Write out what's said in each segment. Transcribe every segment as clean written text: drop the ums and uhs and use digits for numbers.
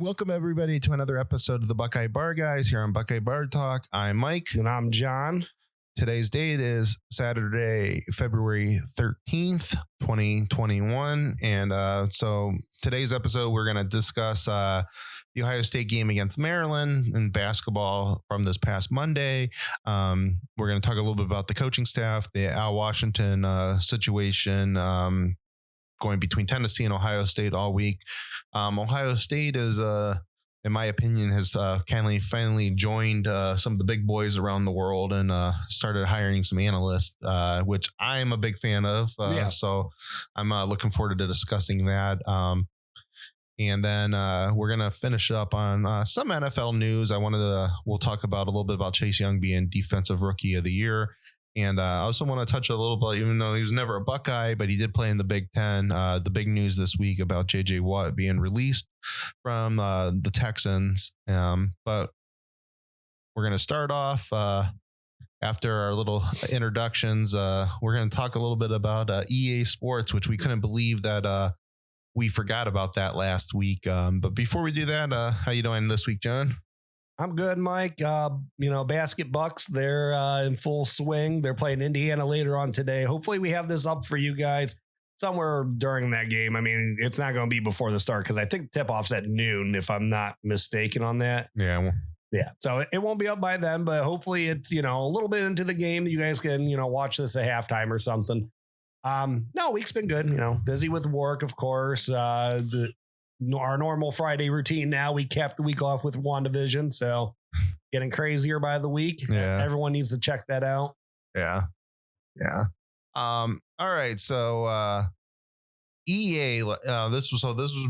Welcome, everybody, to another episode of the Buckeye Bar Guys here on Buckeye Bar Talk. I'm Mike. And I'm John. Today's date is Saturday, February 13th, 2021. And so today's episode, we're going to discuss the Ohio State game against Maryland in basketball from this past Monday. We're going to talk a little bit about the coaching staff, the Al Washington situation, going between Tennessee and Ohio State all week. Ohio State is, in my opinion, has finally joined some of the big boys around the world and started hiring some analysts, which I'm a big fan of. So I'm looking forward to discussing that. And then we're going to finish up on some NFL news. We'll talk about a little bit about Chase Young being Defensive Rookie of the Year. And I also want to touch a little bit, even though he was never a Buckeye, but he did play in the Big Ten. The big news this week about J.J. Watt being released from the Texans. But we're going to start off after our little introductions. We're going to talk a little bit about EA Sports, which we couldn't believe that we forgot about that last week. But before we do that, how you doing this week, John? I'm good, Mike. Basket Bucks, they're in full swing. They're playing Indiana later on today. Hopefully we have this up for you guys somewhere during that game. I mean, it's not going to be before the start because I think tip-off's at noon, if I'm not mistaken on that. Yeah. So it won't be up by then, but hopefully it's, a little bit into the game that you guys can, watch this at halftime or something. No, week's been good, busy with work, of course. Our normal Friday routine now, we capped the week off with WandaVision, so getting crazier by the week. Yeah, everyone needs to check that out. Yeah. All right, so EA, this was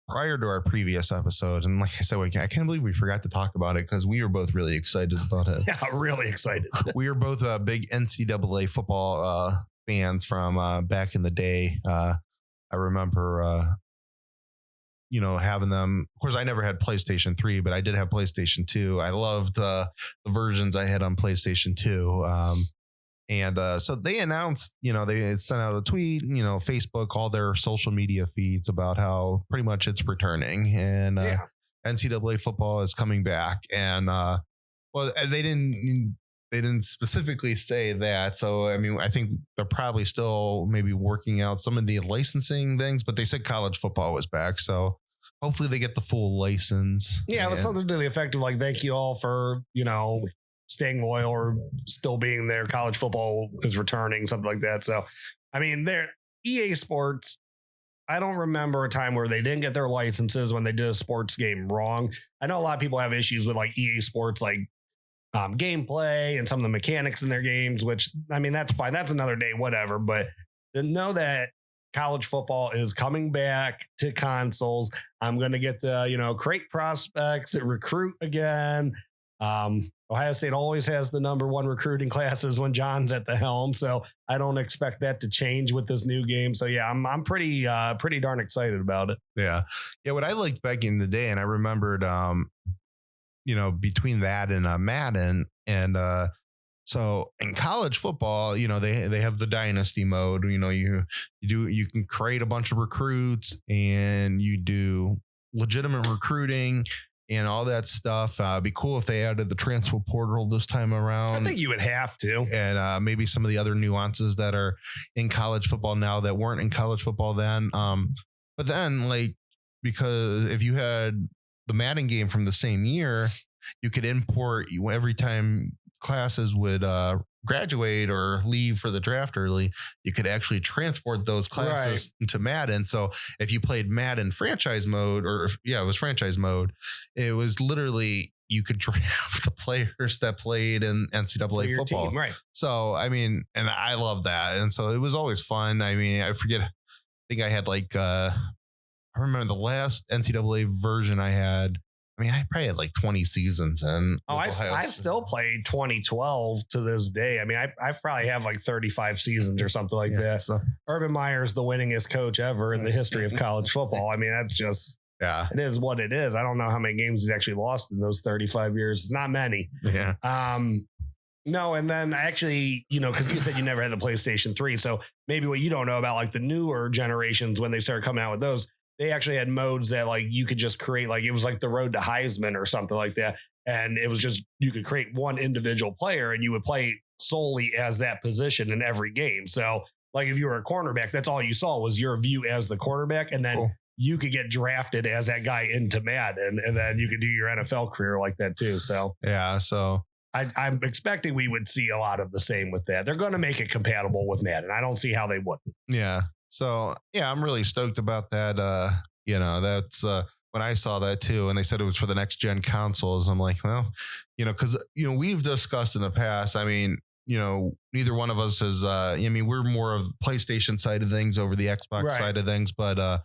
prior to our previous episode, and like I said, I can't believe we forgot to talk about it because we were both really excited about it. Yeah, really excited. We were both big NCAA football fans from back in the day. I remember having them. Of course, I never had PlayStation 3, but I did have PlayStation 2. I loved the versions I had on PlayStation 2. So they announced, they sent out a tweet, Facebook, all their social media feeds about how pretty much it's returning and NCAA football is coming back. And they didn't specifically say that. So, I mean, I think they're probably still maybe working out some of the licensing things, but they said college football was back. So hopefully they get the full license. Yeah, it was something to the effect of like, thank you all for, staying loyal or still being there. College football is returning, something like that. So, I mean, EA Sports, I don't remember a time where they didn't get their licenses when they did a sports game wrong. I know a lot of people have issues with like EA Sports, like gameplay and some of the mechanics in their games, which, I mean, that's fine. That's another day, whatever. But to know that college football is coming back to consoles, I'm going to get the, create prospects and recruit again. Ohio State always has the number one recruiting classes when John's at the helm. So I don't expect that to change with this new game. So yeah, I'm pretty darn excited about it. Yeah. Yeah. What I liked back in the day, and I remembered, between that and Madden and so in college football, they have the dynasty mode. You can create a bunch of recruits and you do legitimate recruiting and all that stuff. It'd be cool if they added the transfer portal this time around. I think you would have to. And maybe some of the other nuances that are in college football now that weren't in college football then. But then, because if you had the Madden game from the same year, you could import every time classes would graduate or leave for the draft early, you could actually transport those classes into Madden. So if you played Madden franchise mode, it was franchise mode, it was literally, you could draft the players that played in NCAA football. Team, right. So, I mean, and I love that. And so it was always fun. I mean, I think I had I remember the last NCAA version I had. I mean, I probably had 20 seasons. And I still played 2012 to this day. I mean, I probably have 35 seasons or something like that. So. Urban Meyer's the winningest coach ever in the history of college football. I mean, that's just, it is what it is. I don't know how many games he's actually lost in those 35 years. Not many. Yeah. No, and then actually, because you said you never had the PlayStation 3. So maybe what you don't know about the newer generations when they started coming out with those, they actually had modes that like you could just create, like it was like the road to Heisman or something like that. And it was just, you could create one individual player and you would play solely as that position in every game. So like if you were a cornerback, that's all you saw was your view as the quarterback. And then you could get drafted as that guy into Madden, and then you could do your NFL career like that too. So yeah, so I'm expecting we would see a lot of the same with that. They're going to make it compatible with Madden. I don't see how they wouldn't. Yeah. So yeah, I'm really stoked about that. That's when I saw that too, and they said it was for the next gen consoles. I'm like, well, because we've discussed in the past. I mean, neither one of us is. We're more of PlayStation side of things over the Xbox side of things, but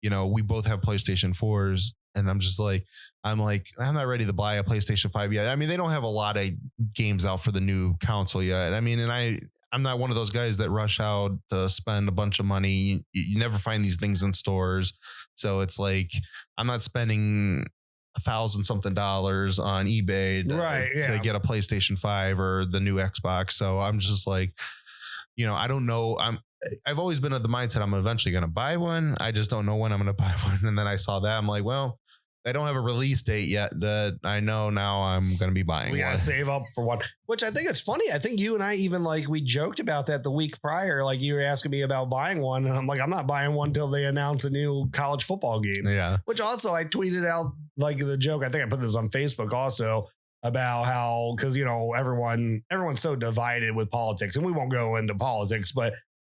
we both have PlayStation 4s, and I'm just like, I'm not ready to buy a PlayStation 5 yet. I mean, they don't have a lot of games out for the new console yet. I mean, and I'm not one of those guys that rush out to spend a bunch of money. You never find these things in stores. So it's like, I'm not spending $1,000-something on eBay to get a PlayStation 5 or the new Xbox. So I'm just like, I don't know. I've always been of the mindset I'm eventually going to buy one. I just don't know when I'm going to buy one. And then I saw that. I'm like, well, they don't have a release date yet that I know now I'm going to be buying. We got to save up for one, which I think it's funny. I think you and I even we joked about that the week prior. Like you were asking me about buying one. And I'm like, I'm not buying one till they announce a new college football game. Yeah. Which also I tweeted out the joke. I think I put this on Facebook also about how, because, everyone's so divided with politics, and we won't go into politics, but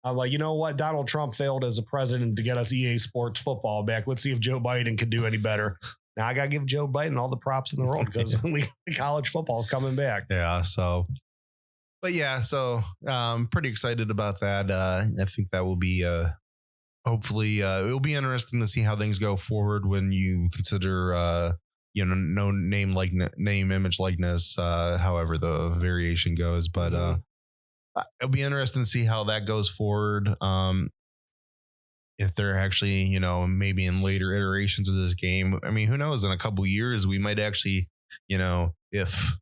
I'm like, you know what? Donald Trump failed as a president to get us EA Sports football back. Let's see if Joe Biden can do any better. Now I got to give Joe Biden all the props in the world because college football is coming back. Yeah. So, but yeah, so I'm pretty excited about that. I think that will be, hopefully it'll be interesting to see how things go forward when you consider, no name, image, likeness, however the variation goes. But, it'll be interesting to see how that goes forward. If they're actually, maybe in later iterations of this game. I mean, who knows? In a couple of years, we might actually, if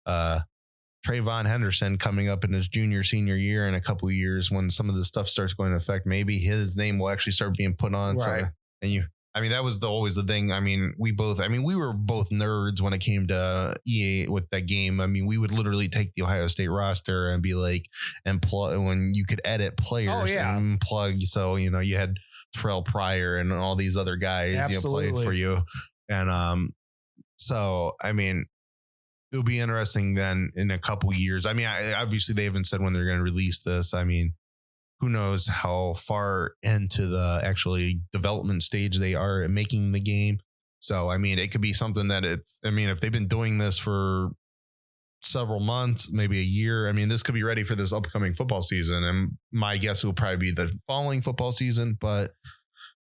Trayvon Henderson coming up in his senior year in a couple of years, when some of this stuff starts going into effect, maybe his name will actually start being put on. Right. So, that was always the thing. I mean, we were both nerds when it came to EA with that game. I mean, we would literally take the Ohio State roster and be like, and plug when you could edit players and plug. So, you had Terrell Pryor and all these other guys played for you. And so, I mean, it'll be interesting then in a couple years. I mean, obviously they haven't said when they're going to release this. I mean, who knows how far into the actually development stage they are at making the game. So, I mean, it could be something that if they've been doing this for several months, maybe a year, I mean, this could be ready for this upcoming football season. And my guess will probably be the following football season, but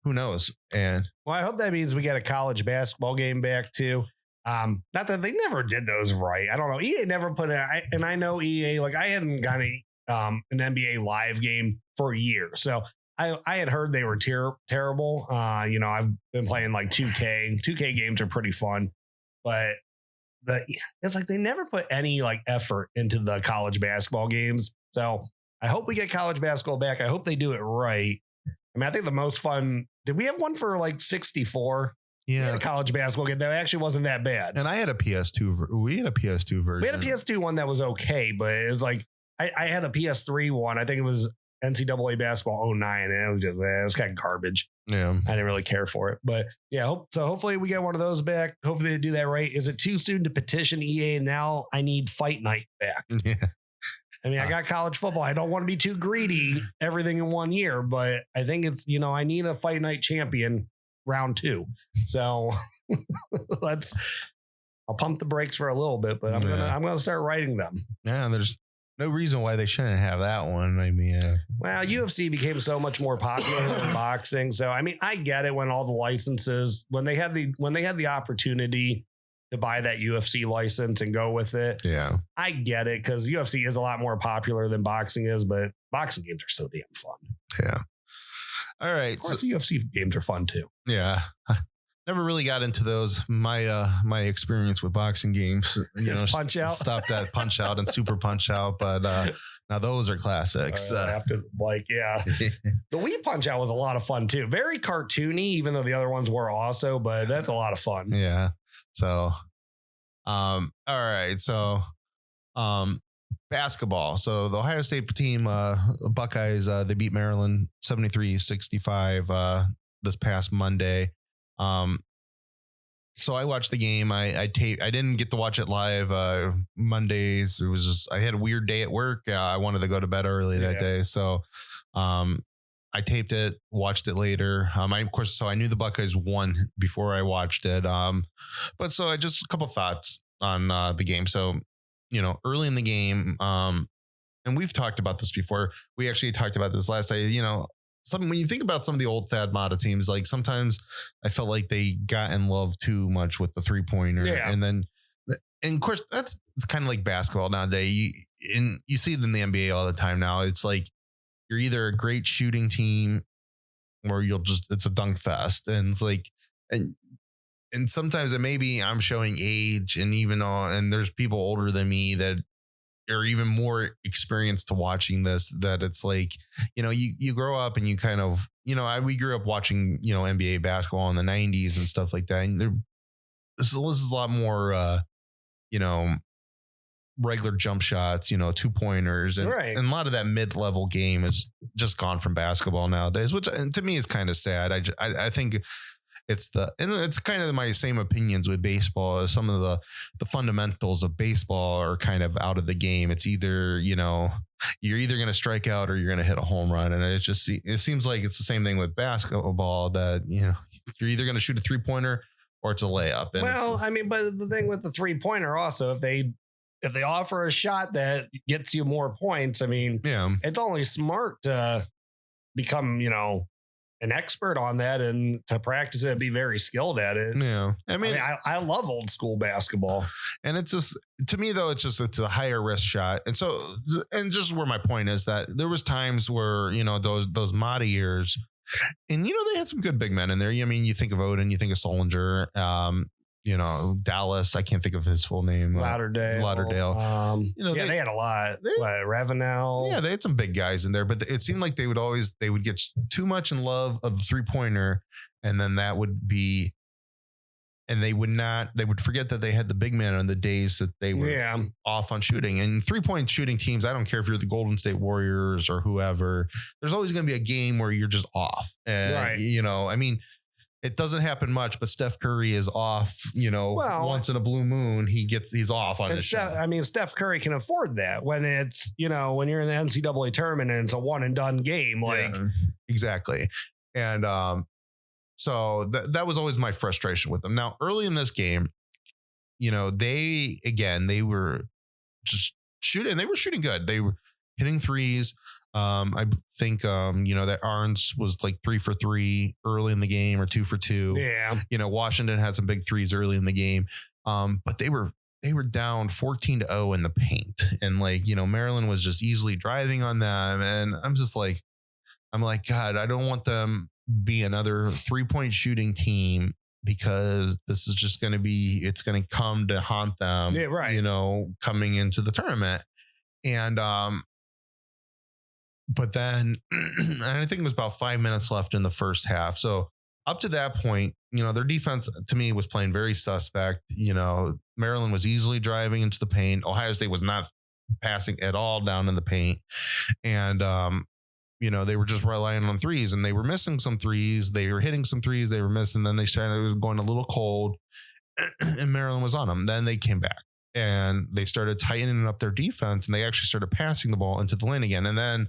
who knows? And I hope that means we get a college basketball game back too. Not that they never did those right. I don't know. EA never put it. And I know EA, I hadn't got an NBA live game for a year. So I had heard they were terrible. I've been playing 2K. 2K games are pretty fun, but it's they never put any effort into the college basketball games. So I hope we get college basketball back. I hope they do it right. I mean, I think the most fun, did we have one for 64? Yeah, we had a college basketball game that actually wasn't that bad. And I had a PS2. We had a PS2 version. We had a PS2 one that was okay, but it was I had a PS3 one. I think it was NCAA basketball 09, and it was kind of garbage. Yeah, I didn't really care for it, but yeah. Hopefully we get one of those back. Hopefully they do that right. Is it too soon to petition EA? Now I need Fight Night back. Yeah. I mean, I got college football. I don't want to be too greedy, everything in 1 year, but I think it's, I need a Fight Night champion round 2. So I'll pump the brakes for a little bit, but I'm gonna start writing them. Yeah, there's no reason why they shouldn't have that one. I mean, well, UFC became so much more popular than boxing. So, I mean, I get it when all the licenses, when they had the opportunity to buy that UFC license and go with it. Yeah, I get it because UFC is a lot more popular than boxing is, but boxing games are so damn fun. Yeah. All right. Of course, UFC games are fun too. Yeah. never really got into those. My experience with boxing games, Punch Out, stopped at Punch Out and Super Punch Out, but now those are classics. After the Wii Punch Out was a lot of fun too. Very cartoony, even though the other ones were also, but that's a lot of fun. Yeah. So, all right. So, basketball. So the Ohio State team, Buckeyes, they beat Maryland 73-65 this past Monday. So I watched the game. I didn't get to watch it live. Mondays, it was just, I had a weird day at work. I wanted to go to bed early that day. So, I taped it, watched it later. So I knew the Buckeyes won before I watched it. But so I just a couple thoughts on the game. So, early in the game, and we've talked about this before. We actually talked about this last night. When you think about some of the old Thad Matta teams, like sometimes I felt like they got in love too much with the 3-pointer. Yeah. And of course, it's kind of like basketball nowadays. You see it in the NBA all the time now. It's like you're either a great shooting team or it's a dunk fest. And it's like, and sometimes maybe I'm showing age, and and there's people older than me that are even more experienced to watching this, that it's like, you grow up and you kind of, we grew up watching, NBA basketball in the 90s and stuff like that. And this is a lot more, regular jump shots, 2-pointers, and a lot of that mid-level game is just gone from basketball nowadays, which to me is kind of sad. I think it's kind of my same opinions with baseball. Some of the fundamentals of baseball are kind of out of the game. It's either, you're either going to strike out or you're going to hit a home run. And it seems like it's the same thing with basketball, that, you're either going to shoot a 3-pointer or it's a layup. And but the thing with the 3-pointer also, if they offer a shot that gets you more points, it's only smart to become, an expert on that and to practice it and be very skilled at it. Yeah. I love old school basketball. And it's just, to me though, it's a higher risk shot. And so, and just where my point is that there was times where, those Matta years, and, they had some good big men in there. You think of Odin, you think of Solinger, Dallas. I can't think of his full name. Lauderdale. They had a lot. Ravenel. Yeah, they had some big guys in there, but it seemed like they would get too much in love of the 3-pointer, and then that would be, and they would forget that they had the big man on the days that they were off on shooting. And 3-point shooting teams, I don't care if you're the Golden State Warriors or whoever, there's always going to be a game where you're just off. And, it doesn't happen much, but Steph Curry is off, once in a blue moon, he's off on his shot. Steph Curry can afford that when it's, when you're in the NCAA tournament and it's a one and done game. Exactly. And so that was always my frustration with them. Now, early in this game, they were just shooting. They were shooting good. They were hitting threes. I think, that Arns was like 3 for 3 early in the game, or 2 for 2. Yeah. Washington had some big threes early in the game. But they were down 14-0 in the paint. And Maryland was just easily driving on them. And I'm like, God, I don't want them be another 3-point shooting team, because this is just going to it's going to come to haunt them, coming into the tournament. And, but then I think it was about 5 minutes left in the first half. So up to that point, their defense to me was playing very suspect. Maryland was easily driving into the paint. Ohio State was not passing at all down in the paint. And, they were just relying on threes, and they were missing some threes. They were hitting some threes. They were missing. Then they started going a little cold, and Maryland was on them. Then they came back and they started tightening up their defense, and they actually started passing the ball into the lane again. And then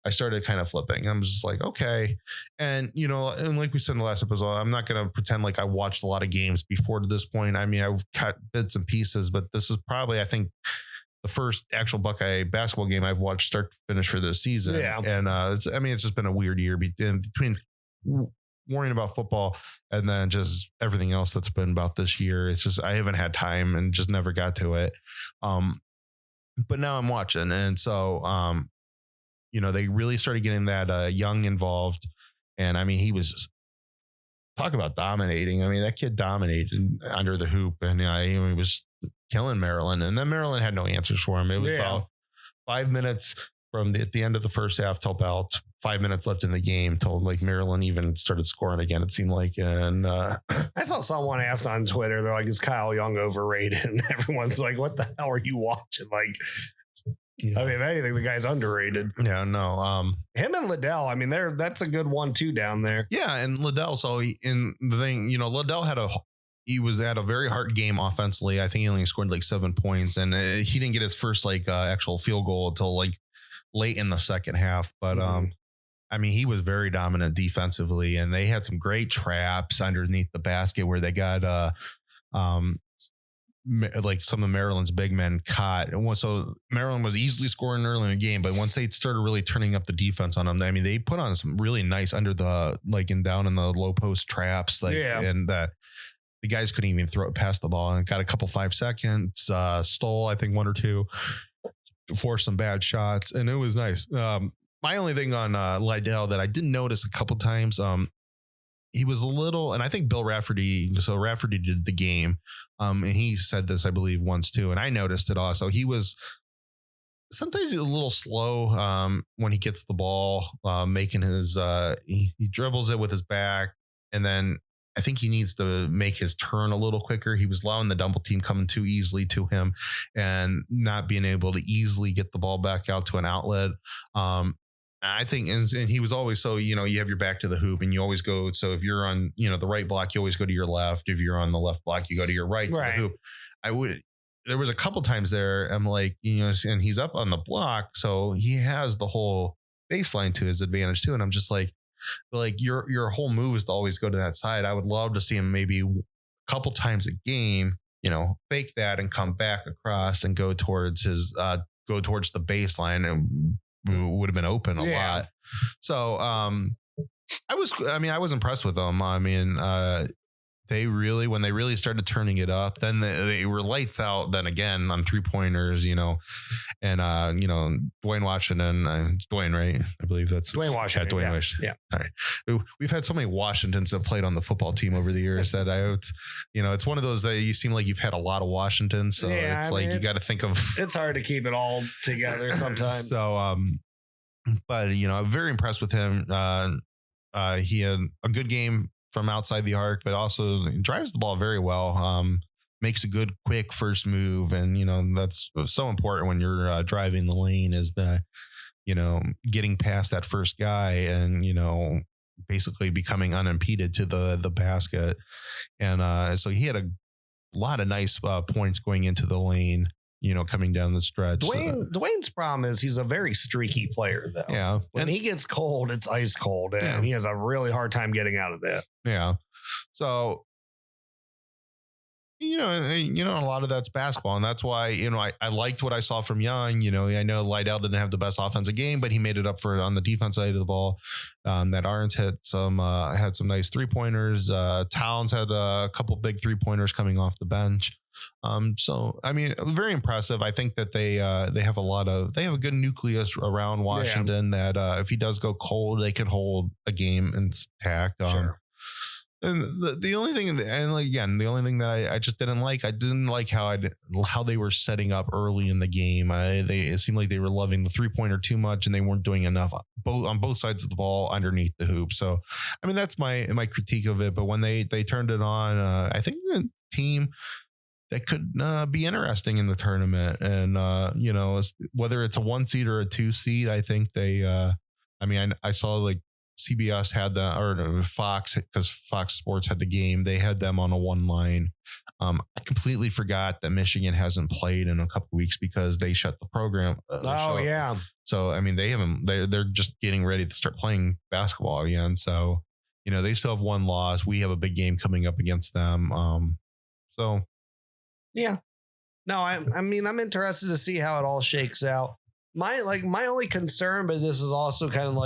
I started kind of flipping. I'm just like, okay. And, and like we said in the last episode, I'm not going to pretend like I watched a lot of games before to this point. I've cut bits and pieces, but this is probably, I think, the first actual Buckeye basketball game I've watched start to finish for this season. Yeah. And it's just been a weird year between worrying about football and then just everything else that's been about this year. It's just, I haven't had time and just never got to it. But now I'm watching. And so, they really started getting that Young involved. And he was just talk about dominating. I mean, that kid dominated under the hoop, and he was killing Maryland. And then Maryland had no answers for him. It was about 5 minutes from at the end of the first half till about 5 minutes left in the game till like Maryland even started scoring again, it seemed like. And I saw someone asked on Twitter, they're like, is Kyle Young overrated? And everyone's like, what the hell are you watching? Like, I mean, if anything, the guy's underrated. Yeah, no. Him and Liddell, I mean, that's a good 1-2 down there. Yeah, and Liddell. So Liddell had a very hard game offensively. I think he only scored like 7 points, and he didn't get his first actual field goal until like late in the second half. But I mean, he was very dominant defensively, and they had some great traps underneath the basket where they got like some of Maryland's big men caught. And so Maryland was easily scoring early in the game, but once they started really turning up the defense on them, I mean, they put on some really nice under the and down in the low post traps, and the guys couldn't even throw it past the ball, and got a couple 5 seconds, stole, I think 1 or 2, forced some bad shots, and it was nice. My only thing on Liddell that I didn't notice a couple times, he was a little, and I think Bill Rafferty did the game, and he said this, I believe, once too, and I noticed it also. He was sometimes a little slow when he gets the ball, making his, he dribbles it with his back, and then I think he needs to make his turn a little quicker. He was allowing the double team coming too easily to him and not being able to easily get the ball back out to an outlet. I think, and he was always, so, you have your back to the hoop and you always go. So if you're on, the right block, you always go to your left. If you're on the left block, you go to your right. To the hoop. There was a couple times there. I'm like, and he's up on the block. So he has the whole baseline to his advantage too. And I'm just like your whole move is to always go to that side. I would love to see him maybe a couple times a game, fake that and come back across and go towards the baseline, and would have been open a lot. So I was impressed with them. I mean, when they really started turning it up, then they were lights out then again on 3-pointers, and Dwayne Washington, Dwayne, right? I believe that's Dwayne Washington. Dwayne Washington. Yeah. All right. We've had so many Washingtons that played on the football team over the years that it's one of those that you seem like you've had a lot of Washingtons. So you got to think of, it's hard to keep it all together sometimes. So, but I'm very impressed with him. He had a good game from outside the arc, but also drives the ball very well. Makes a good, quick first move. And, that's so important when you're driving the lane, is that, getting past that first guy and, basically becoming unimpeded to the basket. And so he had a lot of nice points going into the lane, coming down the stretch. Dwayne's problem is he's a very streaky player, though. Yeah. When he gets cold, it's ice cold, and he has a really hard time getting out of that. Yeah. So, a lot of that's basketball, and that's why, I liked what I saw from Young. I know Liddell didn't have the best offensive game, but he made it up for it on the defense side of the ball. That Arns had some nice 3-pointers. Towns had a couple big 3-pointers coming off the bench. So, I mean, very impressive. I think that they have a good nucleus around Washington that if he does go cold, they can hold a game intact. Sure. And the only thing, the only thing that I just didn't like how they were setting up early in the game. It seemed like they were loving the 3-pointer too much, and they weren't doing enough on both sides of the ball underneath the hoop. So, I mean, that's my critique of it. But when they turned it on, I think the team that could be interesting in the tournament, and whether it's a 1 seed or a 2 seed, I think they. I saw CBS had Fox, because Fox Sports had the game. They had them on a 1 line. I completely forgot that Michigan hasn't played in a couple of weeks because they shut the program. Yeah. So, I mean, they're just getting ready to start playing basketball again. So, they still have 1 loss. We have a big game coming up against them. So. Yeah. No, I'm interested to see how it all shakes out. My only concern, but this is also kind of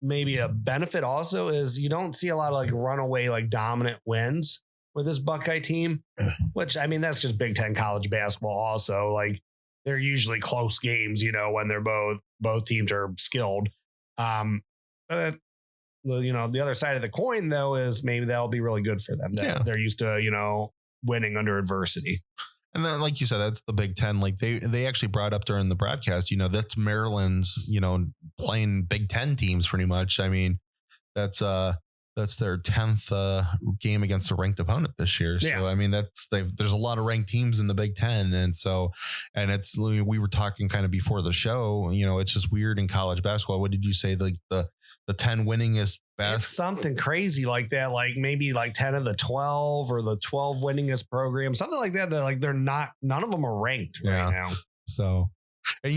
maybe a benefit also, is you don't see a lot of runaway dominant wins with this Buckeye team, which, I mean, that's just Big Ten college basketball also. They're usually close games, when they're both teams are skilled. the other side of the coin, though, is maybe that'll be really good for them. They're used to, winning under adversity. And then, like you said, that's the Big Ten. Like they actually brought up during the broadcast, that's Maryland's, playing Big Ten teams pretty much. I mean, that's their 10th game against a ranked opponent this year. So, yeah. I mean, there's a lot of ranked teams in the Big Ten. And we were talking kind of before the show, it's just weird in college basketball. What did you say? Like the 10 winningest it's something crazy like that, like maybe like 10 of the 12 or the 12 winningest programs, something like that. They're like, none of them are ranked right now. So, and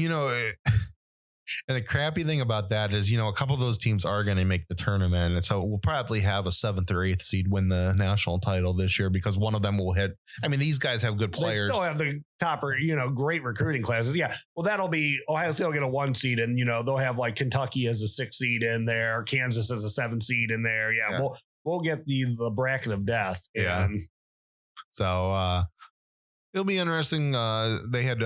and the crappy thing about that is, a couple of those teams are going to make the tournament. And so we'll probably have a 7th or 8th seed win the national title this year because one of them will hit. I mean, these guys have good players. They still have the topper, great recruiting classes. Yeah. Well, that'll be Ohio State will get a 1 seed and, they'll have like Kentucky as a 6 seed in there, Kansas as a 7 seed in there. Yeah. We'll get the bracket of death. Yeah. So, it'll be interesting. They had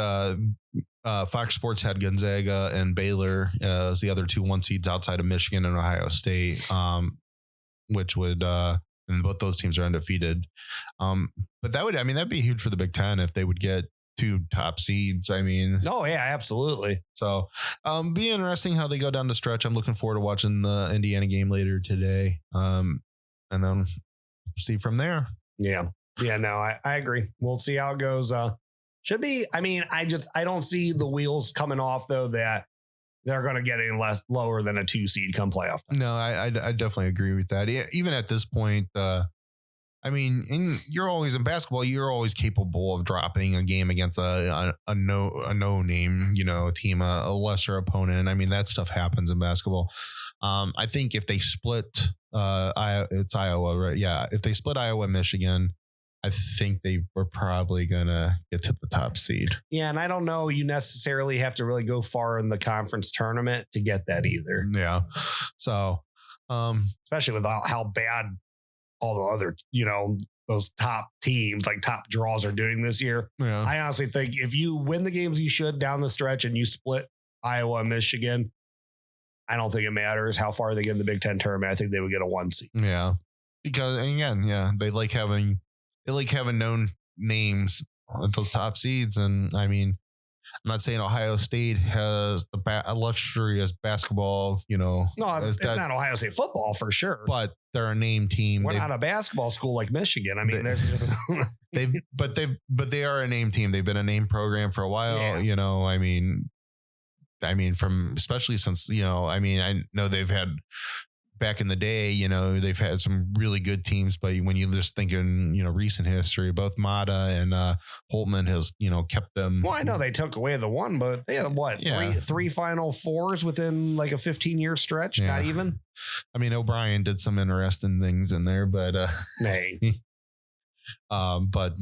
Fox Sports had Gonzaga and Baylor as the other 2 1 seeds outside of Michigan and Ohio State, which would and both those teams are undefeated. But that'd be huge for the Big Ten if they would get 2 top seeds. I mean, oh yeah, absolutely. So, be interesting how they go down the stretch. I'm looking forward to watching the Indiana game later today, and then see from there. Yeah. Yeah, no, I agree. We'll see how it goes. Should be. I mean, I don't see the wheels coming off, though, that they're going to get any lower than a 2 seed come playoff time. No, I definitely agree with that. Even at this point, you're always in basketball. You're always capable of dropping a game against a no name, team, a lesser opponent. I mean, that stuff happens in basketball. I think if they split, it's Iowa, right? Yeah, if they split Iowa, Michigan, I think they were probably going to get to the top seed. Yeah, and I don't know you necessarily have to really go far in the conference tournament to get that either. Yeah. So, especially with how bad all the other, those top teams, like top draws are doing this year. Yeah. I honestly think if you win the games you should down the stretch and you split Iowa and Michigan, I don't think it matters how far they get in the Big Ten tournament. I think they would get a 1 seed. Yeah. Because, again, they like having known names at those top seeds. And I mean, I'm not saying Ohio State has the illustrious basketball, No, it's not Ohio State football for sure. But they're a name team. We're not a basketball school like Michigan. I mean, there's just but they are a name team. They've been a name program for a while. Yeah. I mean, from especially since, I know they've had back in the day, they've had some really good teams, but when you just think in, recent history, both Mata and Holtman has, kept them. Well, I know they took away the one, but they had three Final Fours within like a 15-year stretch. Yeah. Not even. I mean, O'Brien did some interesting things in there, but hey, but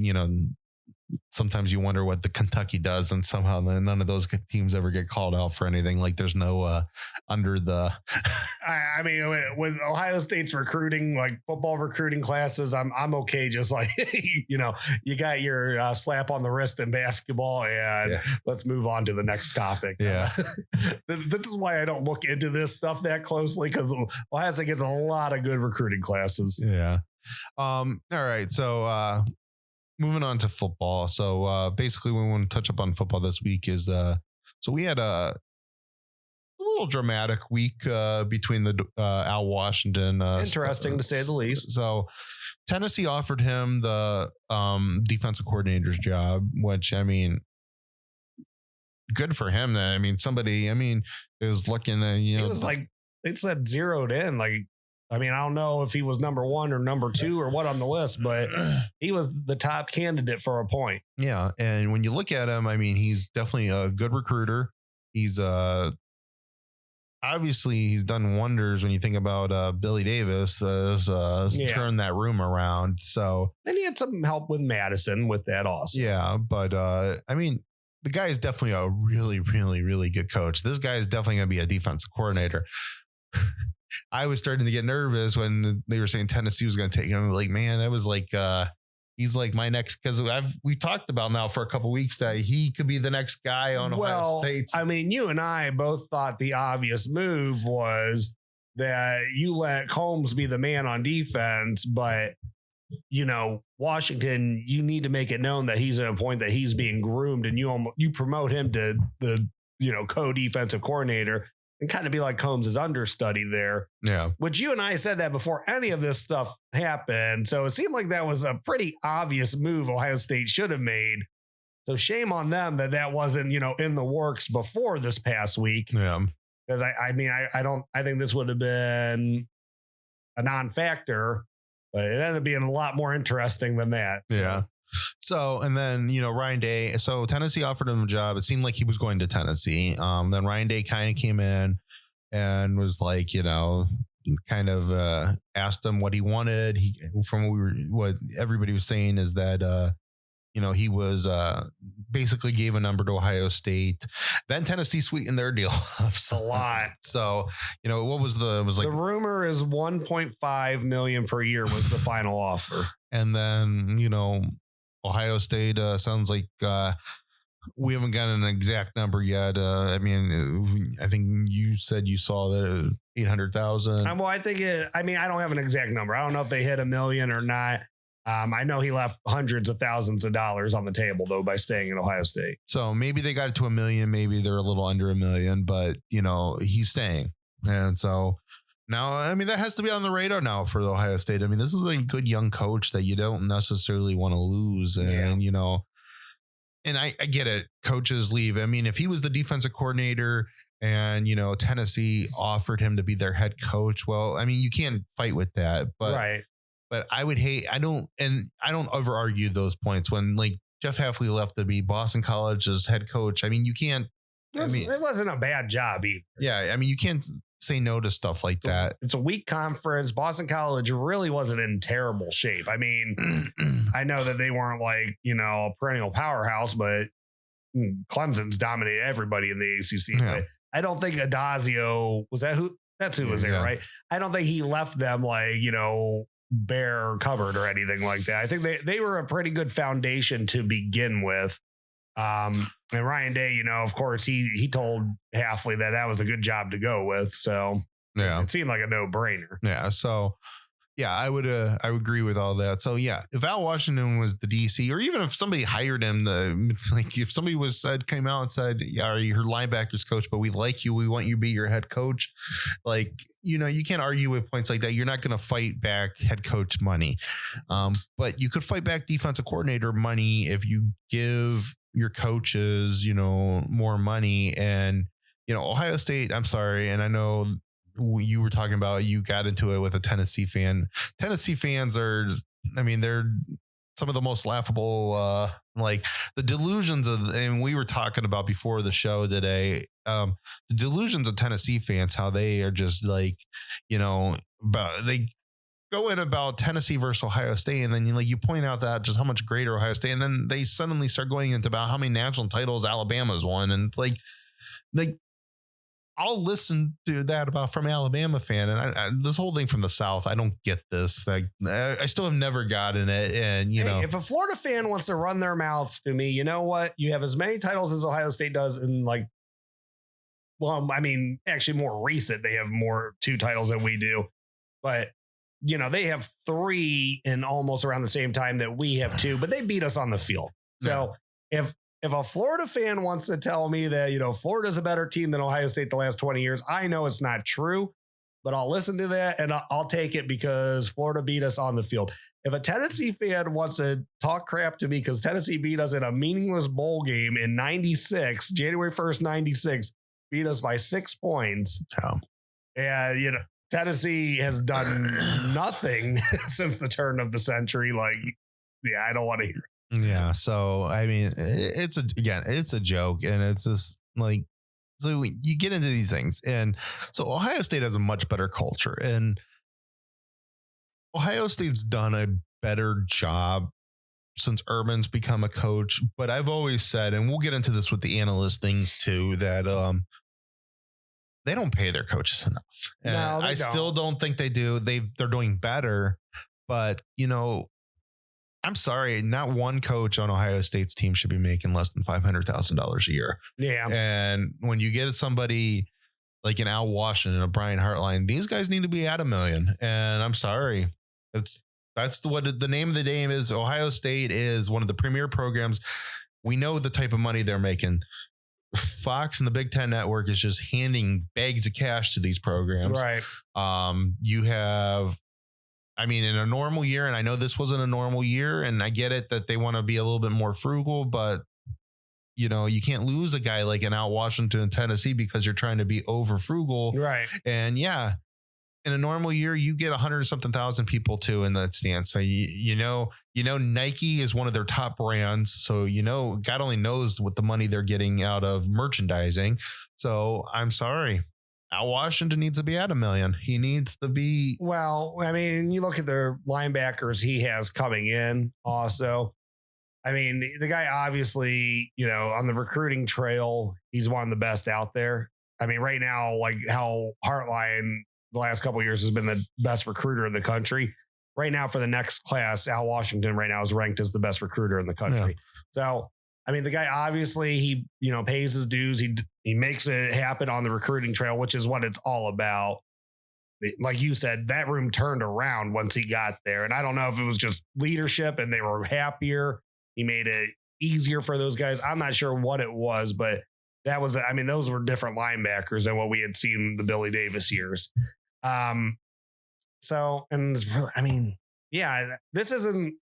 sometimes you wonder what the Kentucky does, and somehow none of those teams ever get called out for anything. Like there's no under the. I mean, with Ohio State's recruiting, like football recruiting classes, I'm okay. Just like you got your slap on the wrist in basketball, and let's move on to the next topic. Yeah, this is why I don't look into this stuff that closely because Ohio State gets a lot of good recruiting classes. Yeah. All right. So. Moving on to football. So basically we want to touch up on football this week is so we had a little dramatic week between the Al Washington. Interesting to say the least. So Tennessee offered him the defensive coordinator's job, which I mean, good for him. That I mean, somebody is looking at it was like it said zeroed in like. I mean, I don't know if he was number 1 or number 2 or what on the list, but he was the top candidate for a point. Yeah. And when you look at him, I mean, he's definitely a good recruiter. He's obviously he's done wonders when you think about Billy Davis has turned that room around. So and he had some help with Madison with that also. Yeah. But I mean, the guy is definitely a really, really, really good coach. This guy is definitely going to be a defensive coordinator. I was starting to get nervous when they were saying Tennessee was going to take him. Like, man, that was like, he's like my next, because we talked about now for a couple of weeks that he could be the next guy on Ohio State. I mean, you and I both thought the obvious move was that you let Combs be the man on defense, but Washington, you need to make it known that he's at a point that he's being groomed, and you promote him to the co-defensive coordinator and kind of be like Combs' understudy there. Yeah. Which you and I said that before any of this stuff happened. So it seemed like that was a pretty obvious move Ohio State should have made. So shame on them that wasn't, in the works before this past week. Yeah. Because I think this would have been a non-factor, but it ended up being a lot more interesting than that. So. Yeah. So, and then, Ryan Day, so Tennessee offered him a job. It seemed like he was going to Tennessee. Then Ryan Day kind of came in and was like, kind of asked him what he wanted. What everybody was saying is that, he was basically gave a number to Ohio State. Then Tennessee sweetened their deal up a lot. So, what was the rumor is $1.5 million per year was the final offer. And then, Ohio State sounds like we haven't gotten an exact number yet. I think you said you saw that 800,000. Well, I think I don't have an exact number. I don't know if they hit $1 million or not. I know he left hundreds of thousands of dollars on the table, though, by staying in Ohio State. So maybe they got it to $1 million. Maybe they're a little under $1 million, but, he's staying. And so now, that has to be on the radar now for the Ohio State. This is a good young coach that you don't necessarily want to lose. And, and I get it. Coaches leave. If he was the defensive coordinator and, Tennessee offered him to be their head coach, well, you can't fight with that. But right. But I don't ever argue those points when Jeff Hafley left to be Boston College's head coach. You can't. It wasn't a bad job either. Yeah. You can't say no to stuff like that. It's a weak conference. Boston College really wasn't in terrible shape. I know that they weren't a perennial powerhouse, but Clemson's dominated everybody in the ACC. Yeah. But I don't think Adazio was that who. That's who was there, right? I don't think he left them bare cupboard or anything like that. I think they were a pretty good foundation to begin with. And Ryan Day, of course, he told Hafley that was a good job to go with. So it seemed like a no-brainer. Yeah. So I would agree with all that. So if Al Washington was the DC, or even if somebody hired him, if somebody came out and said, "Yeah, you're linebackers coach, but we like you, we want you to be your head coach," you can't argue with points like that. You're not going to fight back head coach money, but you could fight back defensive coordinator money if you give your coaches, more money. And Ohio State, I'm sorry, and I know you were talking about, you got into it with a Tennessee fan. Tennessee fans are, they're some of the most laughable, the delusions of, and we were talking about before the show today, the delusions of Tennessee fans, how they are just they go in about Tennessee versus Ohio State. And then you point out that just how much greater Ohio State. And then they suddenly start going into about how many national titles Alabama's won. And I'll listen to that from an Alabama fan. And I, this whole thing from the South, I don't get this. I still have never gotten it. And, if a Florida fan wants to run their mouths to me, you know what? You have as many titles as Ohio State does. And actually more recent. They have 2 titles than we do. But, they have 3 in almost around the same time that we have 2. But they beat us on the field. So if a Florida fan wants to tell me that, Florida's a better team than Ohio State the last 20 years, I know it's not true, but I'll listen to that and I'll take it because Florida beat us on the field. If a Tennessee fan wants to talk crap to me because Tennessee beat us in a meaningless bowl game in 96, January 1st, 96, beat us by 6 points. And, Tennessee has done nothing since the turn of the century. I don't want to hear. Yeah. So, it's a joke, and it's just so you get into these things. And so Ohio State has a much better culture, and Ohio State's done a better job since Urban's become a coach. But I've always said, and we'll get into this with the analyst things too, that, they don't pay their coaches enough. And no, I still don't think they do. They're doing better, but I'm sorry, not one coach on Ohio State's team should be making less than $500,000 a year. Yeah. And when you get somebody like an Al Washington, a Brian Hartline, these guys need to be at $1 million. And I'm sorry. That's what the name of the game is. Ohio State is one of the premier programs. We know the type of money they're making. Fox and the Big Ten Network is just handing bags of cash to these programs. Right. You have, I mean, in a normal year, and I know this wasn't a normal year, and I get it that they want to be a little bit more frugal, but you know, you can't lose a guy like an Al Washington in Tennessee because you're trying to be over frugal. Right. And yeah, in a normal year, you get 100-something thousand people too in that stance. So you know, Nike is one of their top brands. So, you know, God only knows what the money they're getting out of merchandising. So I'm sorry. Al Washington needs to be at $1 million. He needs to be. Well, I mean, you look at the linebackers he has coming in also. I mean, the guy obviously, you know, on the recruiting trail, he's one of the best out there. I mean, right now, like how Hartline the last couple of years has been the best recruiter in the country. Right now, for the next class, Al Washington right now is ranked as the best recruiter in the country. Yeah. So, I mean, the guy obviously he, you know, pays his dues. He makes it happen on the recruiting trail, which is what it's all about. Like you said, that room turned around once he got there, and I don't know if it was just leadership and they were happier. He made it easier for those guys. I'm not sure what it was, but that was, I mean, those were different linebackers than what we had seen the Billy Davis years. So, and I mean, yeah, this isn't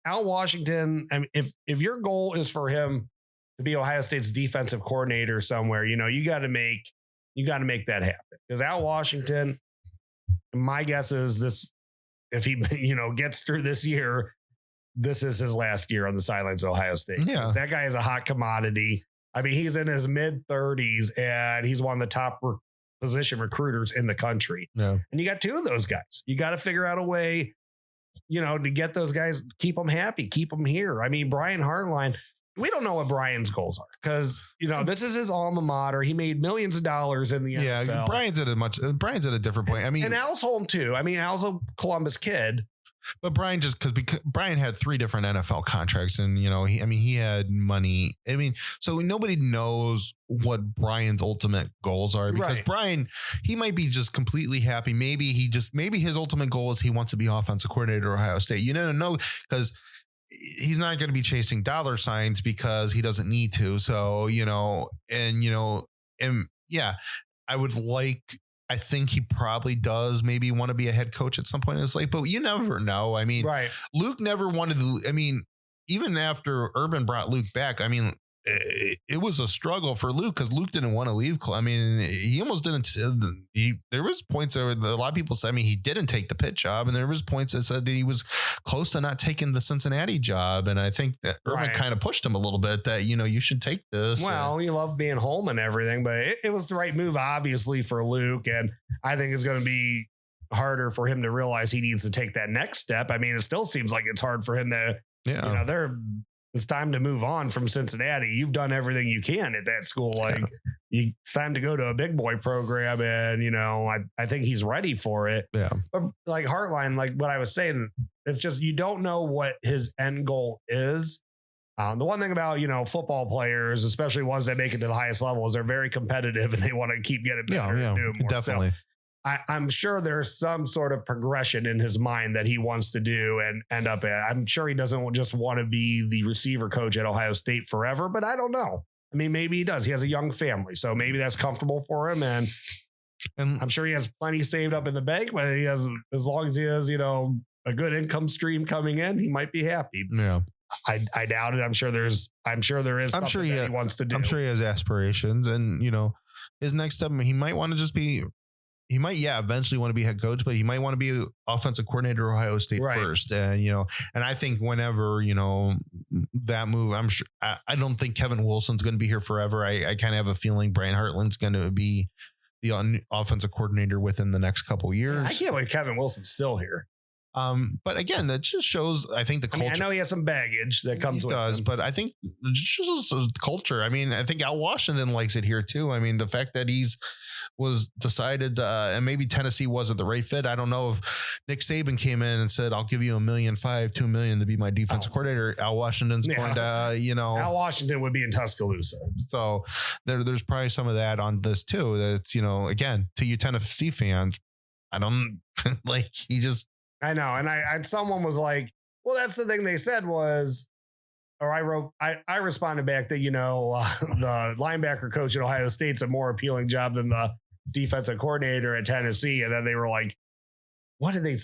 Al Washington. I mean, if your goal is for him to be Ohio State's defensive coordinator somewhere, you know, you got to make that happen, because Al Washington, my guess is this, if he, you know, gets through this year, this is his last year on the sidelines of Ohio State. Yeah. That guy is a hot commodity. I mean, he's in his mid 30s and he's one of the top position recruiters in the country. Yeah. And you got two of those guys. You got to figure out a way, you know, to get those guys, keep them happy, keep them here. I mean, Brian Hartline, we don't know what Brian's goals are, because, you know, this is his alma mater. He made millions of dollars in the NFL. Yeah, Brian's at a different point. I mean, and Al's home too. I mean, Al's a Columbus kid. But Brian, because Brian had 3 different NFL contracts, and you know, he had money. I mean, so nobody knows what Brian's ultimate goals are, because right. Brian, he might be just completely happy. Maybe his ultimate goal is he wants to be offensive coordinator at Ohio State. You don't know, because he's not going to be chasing dollar signs because he doesn't need to. So, you know, and yeah, I think he probably does maybe want to be a head coach at some point in his life, but you never know. I mean, right. Luke never wanted to, I mean, even after Urban brought Luke back, I mean, it was a struggle for Luke, because Luke didn't want to leave. I mean, he almost didn't. There was points where a lot of people said, I mean, he didn't take the Pitt job, and there was points that said he was close to not taking the Cincinnati job. And I think that Urban kind of pushed him a little bit that, you know, you should take this. Well, you love being home and everything, but it was the right move, obviously, for Luke. And I think it's going to be harder for him to realize he needs to take that next step. I mean, it still seems like it's hard for him to, you know, it's time to move on from Cincinnati. You've done everything you can at that school. Like, it's time to go to a big boy program. And, you know, I think he's ready for it. Yeah. But like Hartline, like what I was saying, it's just, you don't know what his end goal is. The one thing about, you know, football players, especially ones that make it to the highest level, is they're very competitive and they want to keep getting better. Yeah, and doing more. definitely. So I'm sure there's some sort of progression in his mind that he wants to do and end up at. I'm sure he doesn't just want to be the receiver coach at Ohio State forever, but I don't know. I mean, maybe he does. He has a young family, so maybe that's comfortable for him. And I'm sure he has plenty saved up in the bank, but he has, as long as he has, you know, a good income stream coming in, he might be happy. Yeah. I doubt it. I'm sure there is something he wants to do. I'm sure he has aspirations, and, you know, his next step, he might want to just be, he might, eventually want to be head coach, but he might want to be offensive coordinator at Ohio State first. And, you know, and I think whenever, you know, that move, I'm sure, I don't think Kevin Wilson's going to be here forever. I kind of have a feeling Brian Hartline's going to be the offensive coordinator within the next couple of years. I can't believe Kevin Wilson's still here. But again, that just shows, I think, the culture. I know he has some baggage that comes with him. But I think it just shows the culture. I mean, I think Al Washington likes it here too. I mean, the fact that he's was decided, and maybe Tennessee wasn't the right fit. I don't know if Nick Saban came in and said, I'll give you $1.5 million, $2 million to be my defensive coordinator. Al Washington's going to, Al Washington would be in Tuscaloosa. So there's probably some of that on this too. That's, again, to you Tennessee fans, I don't like, I know. And someone was like, well, that's the thing they said was, or I responded back that, the linebacker coach at Ohio State's a more appealing job than the defensive coordinator at Tennessee. And then they were like, what did they,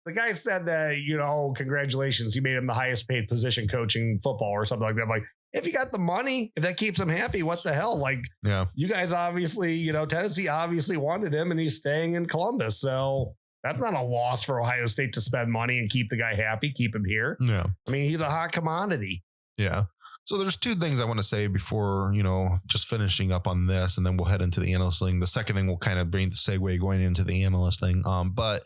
the guy said that, congratulations, you made him the highest paid position coach in football or something like that. I'm like, if you got the money, if that keeps him happy, what the hell? Like, yeah, you guys obviously, Tennessee obviously wanted him and he's staying in Columbus. So that's not a loss for Ohio State to spend money and keep the guy happy, keep him here. Yeah. I mean, he's a hot commodity. Yeah. So there's two things I want to say before, just finishing up on this, and then we'll head into the analyst thing. The second thing will kind of bring the segue going into the analyst thing. But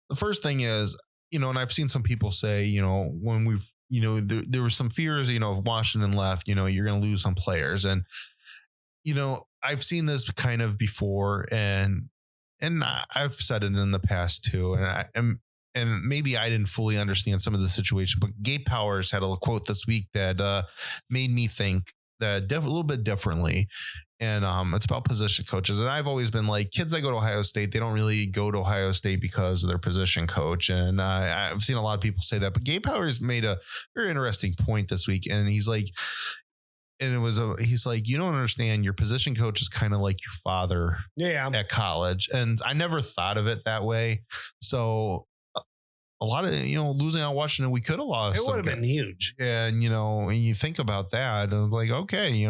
the first thing is, and I've seen some people say, when we've, there were some fears, if Washington left, you're going to lose some players. And, I've seen this kind of before, and I've said it in the past too. And maybe I didn't fully understand some of the situation, but Gabe Powers had a quote this week that made me think that a little bit differently. And it's about position coaches. And I've always been like, kids that go to Ohio State, they don't really go to Ohio State because of their position coach. And I've seen a lot of people say that. But Gabe Powers made a very interesting point this week. And he's like, he's like, you don't understand, your position coach is kind of like your father at college. And I never thought of it that way. So a lot of, losing out Washington, we could have lost. It would have been huge. And, and you think about that, and it's like, okay,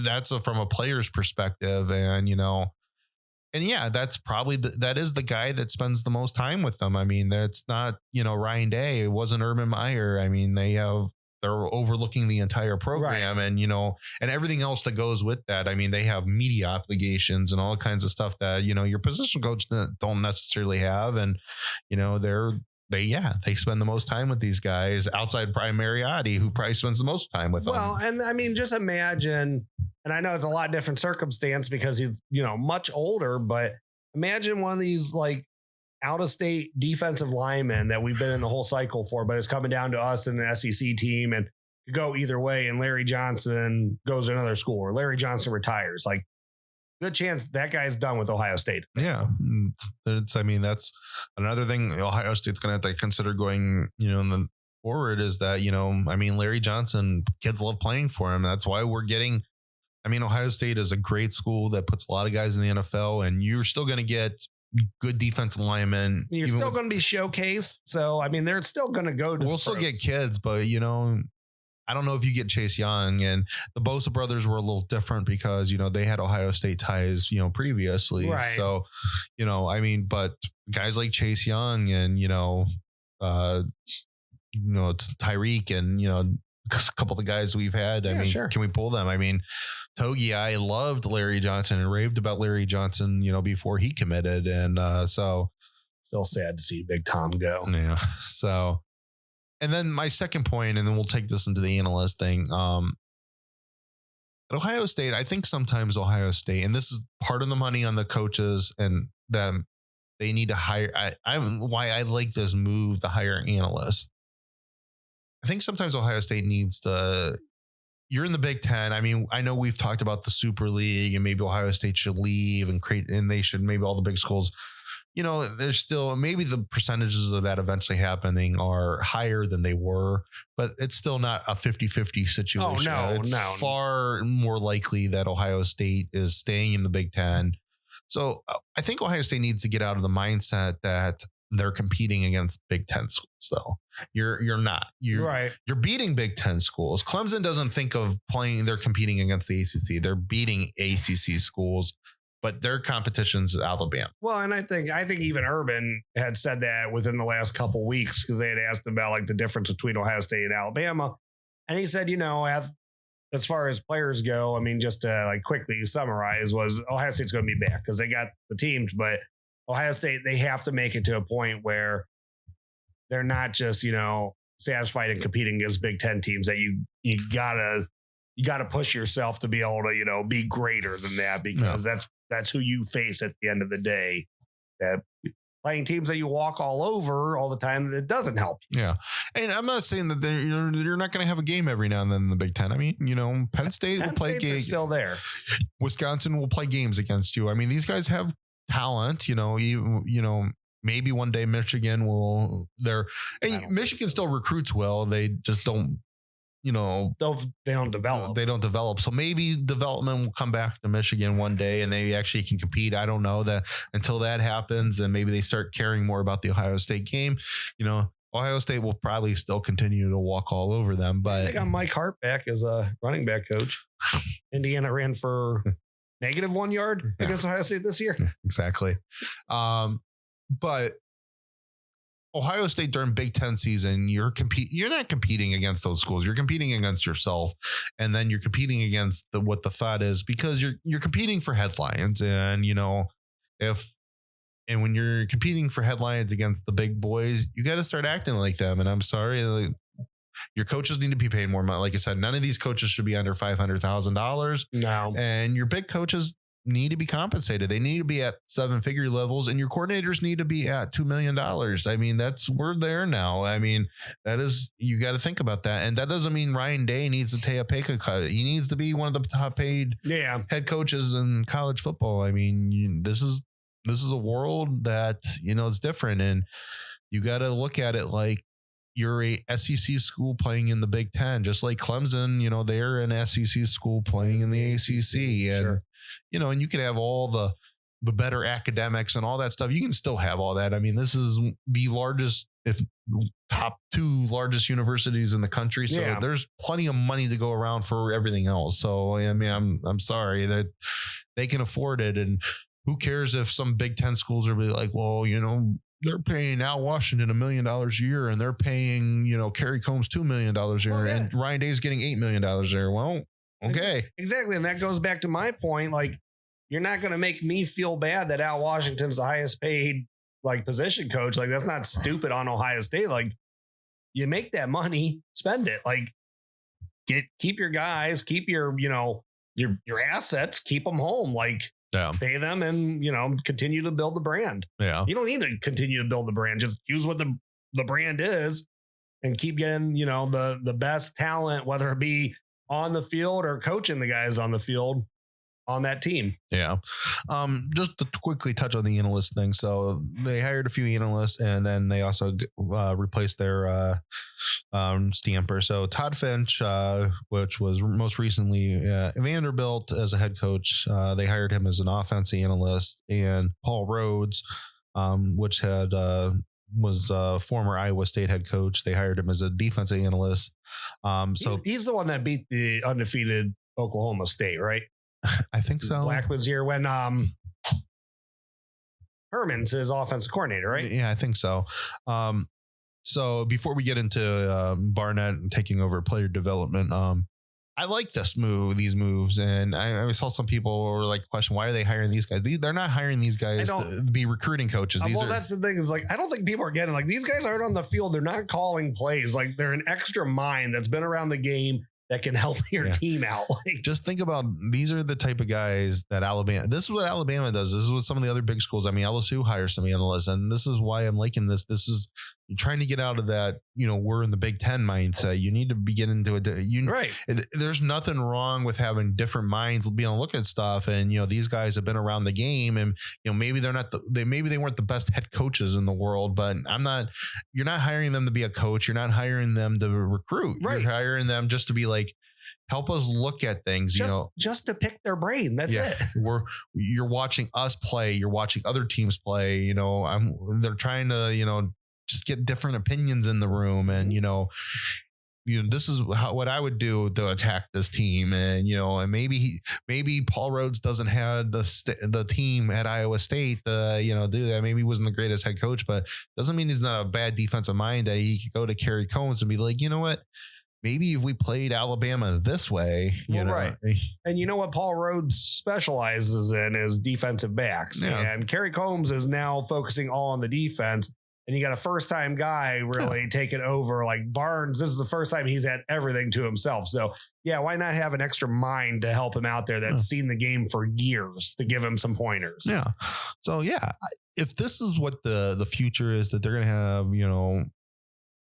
that's from a player's perspective. And, and yeah, that's probably, that is the guy that spends the most time with them. I mean, that's not, Ryan Day. It wasn't Urban Meyer. I mean, they're overlooking the entire program, right. And, and everything else that goes with that. I mean, they have media obligations and all kinds of stuff that, your position coach don't necessarily have. And, they spend the most time with these guys outside Brian Mariotti, who probably spends the most time with them. Well, and I mean, just imagine, and I know it's a lot different circumstance because he's, much older, but imagine one of these like out of state defensive linemen that we've been in the whole cycle for, but it's coming down to us and an SEC team and could go either way. And Larry Johnson goes to another school or Larry Johnson retires. Like, good chance that guy's done with Ohio State. Yeah. That's another thing Ohio State's going to have to consider going, in the forward is that, Larry Johnson, kids love playing for him. That's why we're getting, Ohio State is a great school that puts a lot of guys in the NFL, and you're still going to get good defensive linemen. You're still going to be showcased. So, they're still going to go to we'll still get kids, but I don't know if you get Chase Young, and the Bosa brothers were a little different because, they had Ohio State ties, previously. Right. So, but guys like Chase Young and, Tyreek and, a couple of the guys we've had, sure. Can we pull them? Togi, I loved Larry Johnson and raved about Larry Johnson, before he committed. And so still sad to see Big Tom go. Yeah. So, and then my second point, and then we'll take this into the analyst thing. At Ohio State, I think sometimes Ohio State, and this is part of the money on the coaches and them, they need to hire. Why I like this move to hire analysts. I think sometimes Ohio State needs to. You're in the Big Ten. I know we've talked about the Super League and maybe Ohio State should leave and they should, maybe all the big schools. There's still maybe the percentages of that eventually happening are higher than they were, but it's still not a 50-50 situation. Oh, no, it's no. far more likely that Ohio State is staying in the Big Ten. So I think Ohio State needs to get out of the mindset that they're competing against Big Ten schools, though. You're not. Right. You're beating Big Ten schools. Clemson doesn't think of they're competing against the ACC. They're beating ACC schools. But their competition's Alabama. Well, and I think even Urban had said that within the last couple of weeks because they had asked him about like the difference between Ohio State and Alabama. And he said, as far as players go, just to like quickly summarize, was Ohio State's going to be back because they got the teams, but Ohio State, they have to make it to a point where they're not just, satisfied and competing against Big Ten teams, that you gotta push yourself to be able to, be greater than that, because that's that's who you face at the end of the day. That playing teams that you walk all over all the time, that doesn't help you. Yeah. And I'm not saying that you're not going to have a game every now and then in the Big Ten. I mean, Penn State will play games. Still there. Wisconsin will play games against you. I mean, these guys have talent, maybe one day Michigan will Michigan still recruits well. They just don't, they don't develop. So maybe development will come back to Michigan one day and they actually can compete. I don't know that until that happens. And maybe they start caring more about the Ohio State game. Ohio State will probably still continue to walk all over them, but they got Mike Hart back as a running back coach. Indiana ran for -1 yard against Ohio State this year. Exactly. But Ohio State during Big Ten season, you're not competing against those schools. You're competing against yourself. And then you're competing against what the thought is, because you're competing for headlines. And, when you're competing for headlines against the big boys, you got to start acting like them. And I'm sorry, your coaches need to be paid more money. Like I said, none of these coaches should be under $500,000. No. And your big coaches need to be compensated. They need to be at 7-figure levels, and your coordinators need to be at $2 million. I mean, we're there now. I mean, you got to think about that. And that doesn't mean Ryan Day needs to take a pay cut. He needs to be one of the top paid head coaches in college football. I mean, this is a world that, it's different, and you got to look at it like you're a SEC school playing in the Big Ten, just like Clemson, they're an SEC school playing in the ACC. And, sure. And you could have all the better academics and all that stuff. You can still have all that. I mean, this is the largest, if top 2 largest universities in the country. So there's plenty of money to go around for everything else. So, I mean, I'm sorry that they can afford it. And who cares if some Big Ten schools are really like, well, they're paying Al Washington $1 million a year, and they're paying, Kerry Combs $2 million a year, and Ryan Day's getting $8 million a year. Well, okay. Exactly. And that goes back to my point. Like, you're not going to make me feel bad that Al Washington's the highest paid position coach. Like, that's not stupid on Ohio State. Like, you make that money, spend it. Like, keep your guys, keep your assets, keep them home. Like, pay them and, continue to build the brand. Yeah. You don't need to continue to build the brand. Just use what the brand is and keep getting, the best talent, whether it be on the field or coaching the guys on the field on that team. Yeah. Just to quickly touch on the analyst thing. So they hired a few analysts, and then they also replaced their stamper. So Todd Finch, which was most recently Vanderbilt as a head coach, they hired him as an offense analyst, and Paul Rhodes, which was a former Iowa State head coach. They hired him as a defense analyst. So he's the one that beat the undefeated Oklahoma State, right? I think so. Blackman's year when Herman's his offensive coordinator, right? Yeah, I think so. So before we get into Barnett and taking over player development, I like these moves. And I saw some people were question, why are they hiring these guys? They're not hiring these guys to be recruiting coaches. That's the thing is I don't think people are getting these guys aren't on the field. They're not calling plays. They're an extra mind that's been around the game that can help your team out. Just think about, these are the type of guys that this is what Alabama does. This is what some of the other big schools. I mean, LSU hires some analysts, and this is why I'm liking this. This is, you're trying to get out of that, we're in the Big Ten mindset. You need to be getting into it. Right. There's nothing wrong with having different minds, being able to look at stuff. And, these guys have been around the game, and, maybe they're not, maybe they weren't the best head coaches in the world, but you're not hiring them to be a coach. You're not hiring them to recruit. Right. You're hiring them just to be help us look at things, just to pick their brain. That's it. You're watching us play. You're watching other teams play. They're trying to, just get different opinions in the room. And, this is what I would do to attack this team. And, and maybe Paul Rhodes doesn't have the team at Iowa State, do that. Maybe he wasn't the greatest head coach, but doesn't mean he's not a bad defensive mind that he could go to Kerry Combs and be like, you know what? Maybe if we played Alabama this way, right. And you know what Paul Rhodes specializes in is defensive backs. Yeah. And Kerry Combs is now focusing all on the defense. and you got a first time guy really taking over. Like Barnes, this is the first time he's had everything to himself. So yeah, why not have an extra mind to help him out there that's seen the game for years to give him some pointers? Yeah. So yeah, if this is what the future is, that they're going to have,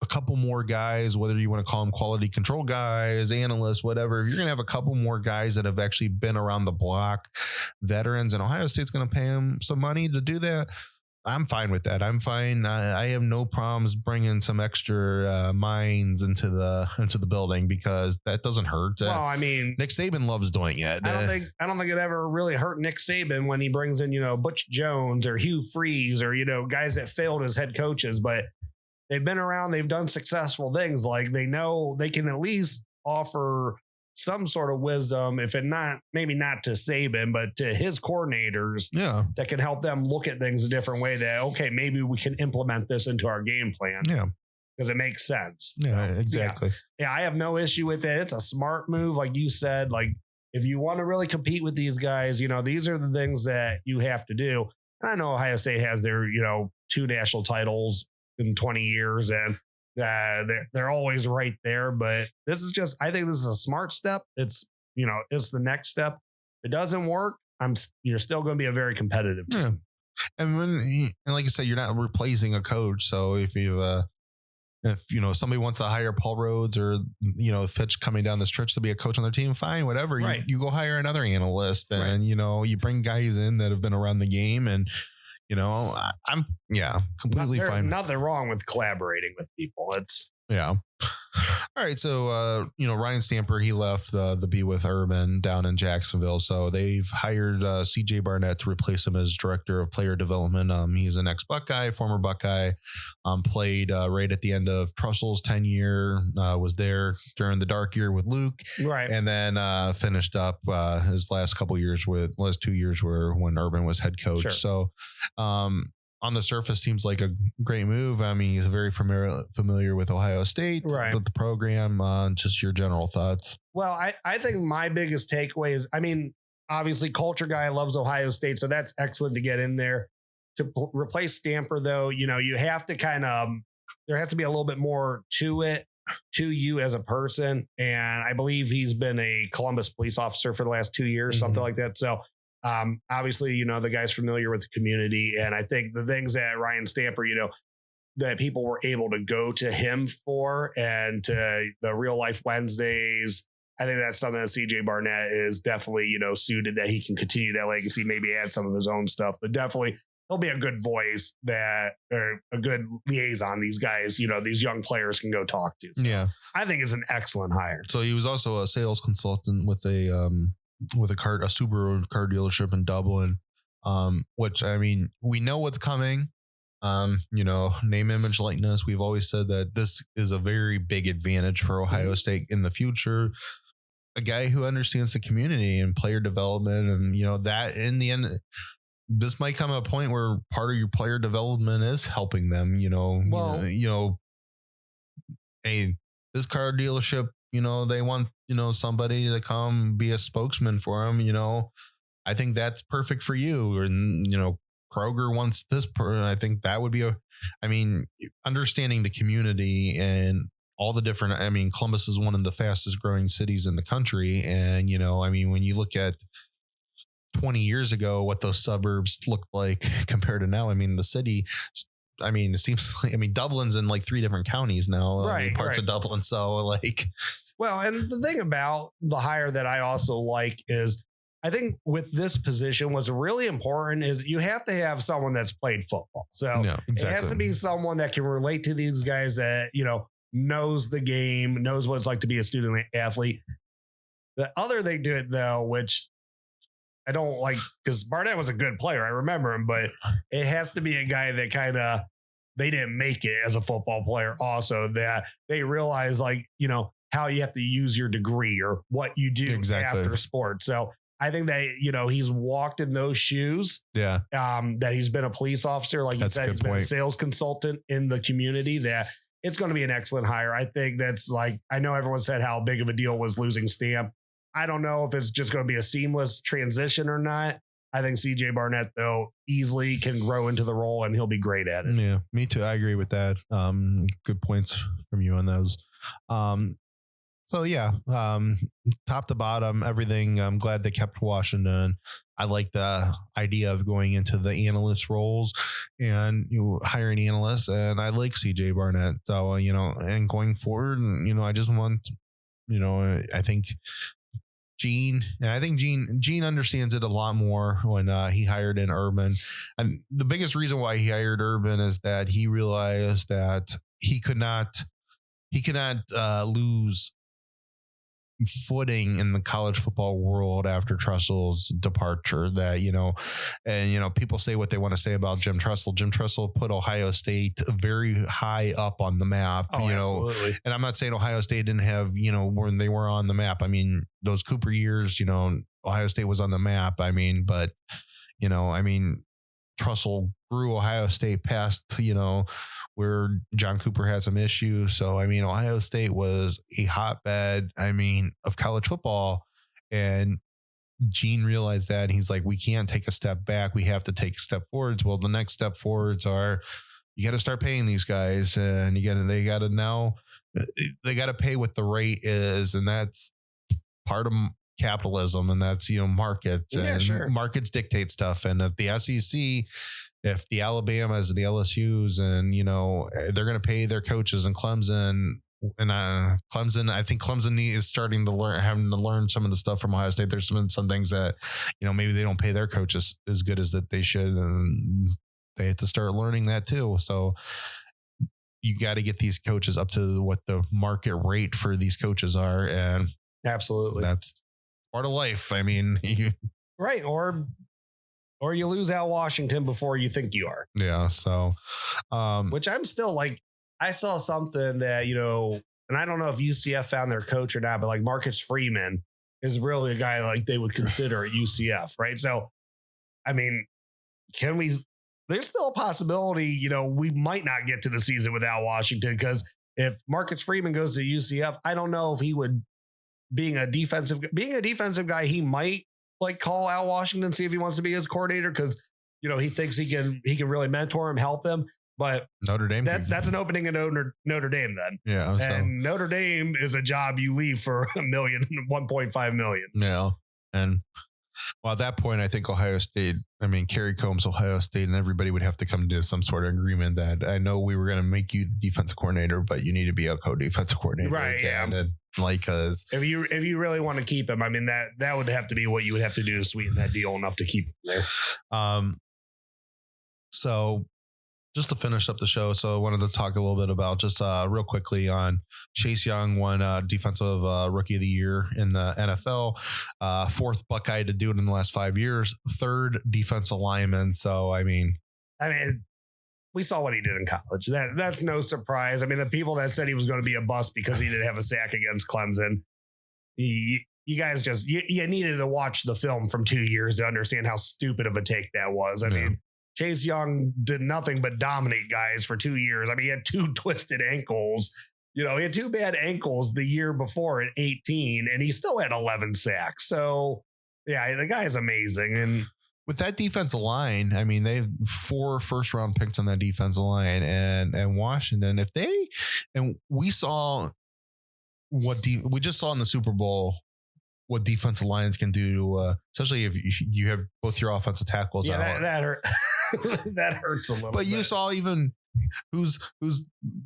a couple more guys, whether you want to call them quality control guys, analysts, whatever, you're going to have a couple more guys that have actually been around the block, veterans, and Ohio State's going to pay them some money to do that. I'm fine with that. I'm fine. I have no problems bringing some extra minds into the building, because that doesn't hurt. Well, I mean, Nick Saban loves doing it. I don't think it ever really hurt Nick Saban when he brings in, Butch Jones or Hugh Freeze or, guys that failed as head coaches, but they've been around. They've done successful things. Like, they know they can at least offer some sort of wisdom, if it not, maybe not to Saban, but to his coordinators, that can help them look at things a different way, that, okay, maybe we can implement this into our game plan. Yeah. Because it makes sense. Yeah, so, exactly. Yeah, I have no issue with it. It's a smart move. Like you said, like, if you want to really compete with these guys, these are the things that you have to do. And I know Ohio State has their, 2 national titles in 20 years, and they're always right there. But this is just, I think this is a smart step. It's, it's the next step. If it doesn't work, you're still going to be a very competitive team. Yeah. And like I said, you're not replacing a coach. So if somebody wants to hire Paul Rhodes or, Fitch coming down the stretch to be a coach on their team, fine, whatever. Right. You go hire another analyst, and, you bring guys in that have been around the game, and, I'm completely fine. There's nothing wrong with collaborating with people. All right. So, Ryan Stamper, he left the be with Urban down in Jacksonville. So they've hired CJ Barnett to replace him as director of player development. He's an ex-Buckeye, former Buckeye, played right at the end of Trussell's tenure, was there during the dark year with Luke. Right. And then finished up his last 2 years were when Urban was head coach. Sure. So, on the surface, seems like a great move. I mean, he's very familiar with Ohio State, right, with the program. Just your general thoughts. Well, I think my biggest takeaway is, I mean, obviously, culture guy loves Ohio State, so that's excellent to get in there. To replace Stamper, though, you have to there has to be a little bit more to it, to you as a person. And I believe he's been a Columbus police officer for the last 2 years, something like that. So, obviously, the guy's familiar with the community. And I think the things that Ryan Stamper, that people were able to go to him for, and to the Real Life Wednesdays, I think that's something that CJ Barnett is definitely, suited, that he can continue that legacy, maybe add some of his own stuff, but definitely he'll be a good voice, or a good liaison these guys, these young players can go talk to. So yeah. I think it's an excellent hire. So he was also a sales consultant with a Subaru car dealership in Dublin, which, I mean, we know what's coming. Name, image, likeness. We've always said that this is a very big advantage for Ohio State in the future. A guy who understands the community and player development, and that in the end, this might come to a point where part of your player development is helping them. This car dealership, they want, somebody to come be a spokesman for them. I think that's perfect for you. Or, Kroger wants this person. I think that would be understanding the community and all the different, Columbus is one of the fastest growing cities in the country. And, when you look at 20 years ago, what those suburbs looked like compared to now, the city, it seems like, Dublin's in like 3 different counties now, right? Parts of Dublin. So well, and the thing about the hire that I also like is, I think with this position, what's really important is you have to have someone that's played football. So It has to be someone that can relate to these guys, that, knows the game, knows what it's like to be a student athlete. The other thing to it, though, which I don't like, because Barnett was a good player, I remember him, but it has to be a guy that they didn't make it as a football player also, that they realize, how you have to use your degree or what you do after sport. So I think that, he's walked in those shoes. Yeah. That he's been a police officer, like you said, he's been a sales consultant in the community, that it's going to be an excellent hire. I think that's I know everyone said how big of a deal was losing Stamp. I don't know if it's just going to be a seamless transition or not, I think CJ Barnett, though, easily can grow into the role and he'll be great at it. Yeah, me too. I agree with that. Good points from you on those. So yeah, top to bottom, everything. I'm glad they kept Washington. I like the idea of going into the analyst roles and hiring analysts, and I like CJ Barnett. So and going forward, I just want, I think Gene understands it a lot more when he hired in Urban, and the biggest reason why he hired Urban is that he realized that he could not lose footing in the college football world after Tressel's departure. That and people say what they want to say about Jim Tressel. Jim Tressel put Ohio State very high up on the map. Absolutely. And I'm not saying Ohio State didn't have when they were on the map. I mean, those Cooper years, Ohio State was on the map. I mean, but Tressel grew Ohio State past, where John Cooper had some issues. So, Ohio State was a hotbed, of college football. And Gene realized that, and he's like, we can't take a step back. We have to take a step forwards. Well, the next step forwards are, you got to start paying these guys, and they got to pay what the rate is. And that's part of capitalism, and that's markets, and sure. Markets dictate stuff. And if the SEC, if the Alabamas, the LSUs, and they're going to pay their coaches, and Clemson, I think Clemson is starting to having to learn some of the stuff from Ohio State. There's been some things that maybe they don't pay their coaches as good as that they should, and they have to start learning that too. So you got to get these coaches up to what the market rate for these coaches are, and absolutely, that's part of life. Right. Or you lose Al Washington before you think you are. Yeah. So, which I'm still like, I saw something that, and I don't know if UCF found their coach or not, but like Marcus Freeman is really a guy like they would consider at UCF. Right. So, there's still a possibility, we might not get to the season with Al Washington, because if Marcus Freeman goes to UCF, I don't know if he would, being a defensive guy, he might like call Al Washington, see if he wants to be his coordinator, because he thinks he can really mentor him, help him. But Notre Dame, that's an opening in Notre Dame then. Yeah, and Notre Dame is a job you leave for $1.5 million. Yeah, and well, at that point, I think Ohio State, Kerry Combs, Ohio State, and everybody would have to come to some sort of agreement that, I know we were going to make you the defensive coordinator, but you need to be a co-defensive coordinator. Right. Again. Yeah. And because if you really want to keep him, that would have to be what you would have to do to sweeten that deal enough to keep him there. So just to finish up the show, so I wanted to talk a little bit about just real quickly on Chase Young, won defensive rookie of the year in the NFL, fourth Buckeye to do it in the last 5 years, third defensive lineman. So, we saw what he did in college. That's no surprise. The people that said he was going to be a bust because he didn't have a sack against Clemson, you guys just, you needed to watch the film from 2 years to understand how stupid of a take that was. Chase Young did nothing but dominate guys for 2 years. He had two twisted ankles. He had two bad ankles the year before at 18, and he still had 11 sacks. So, yeah, the guy is amazing. And with that defensive line, they have 4 first-round picks on that defensive line, and Washington, we saw we just saw in the Super Bowl what defensive lines can do, especially if you have both your offensive tackles out. That hurt. That hurts a little. But you saw even who's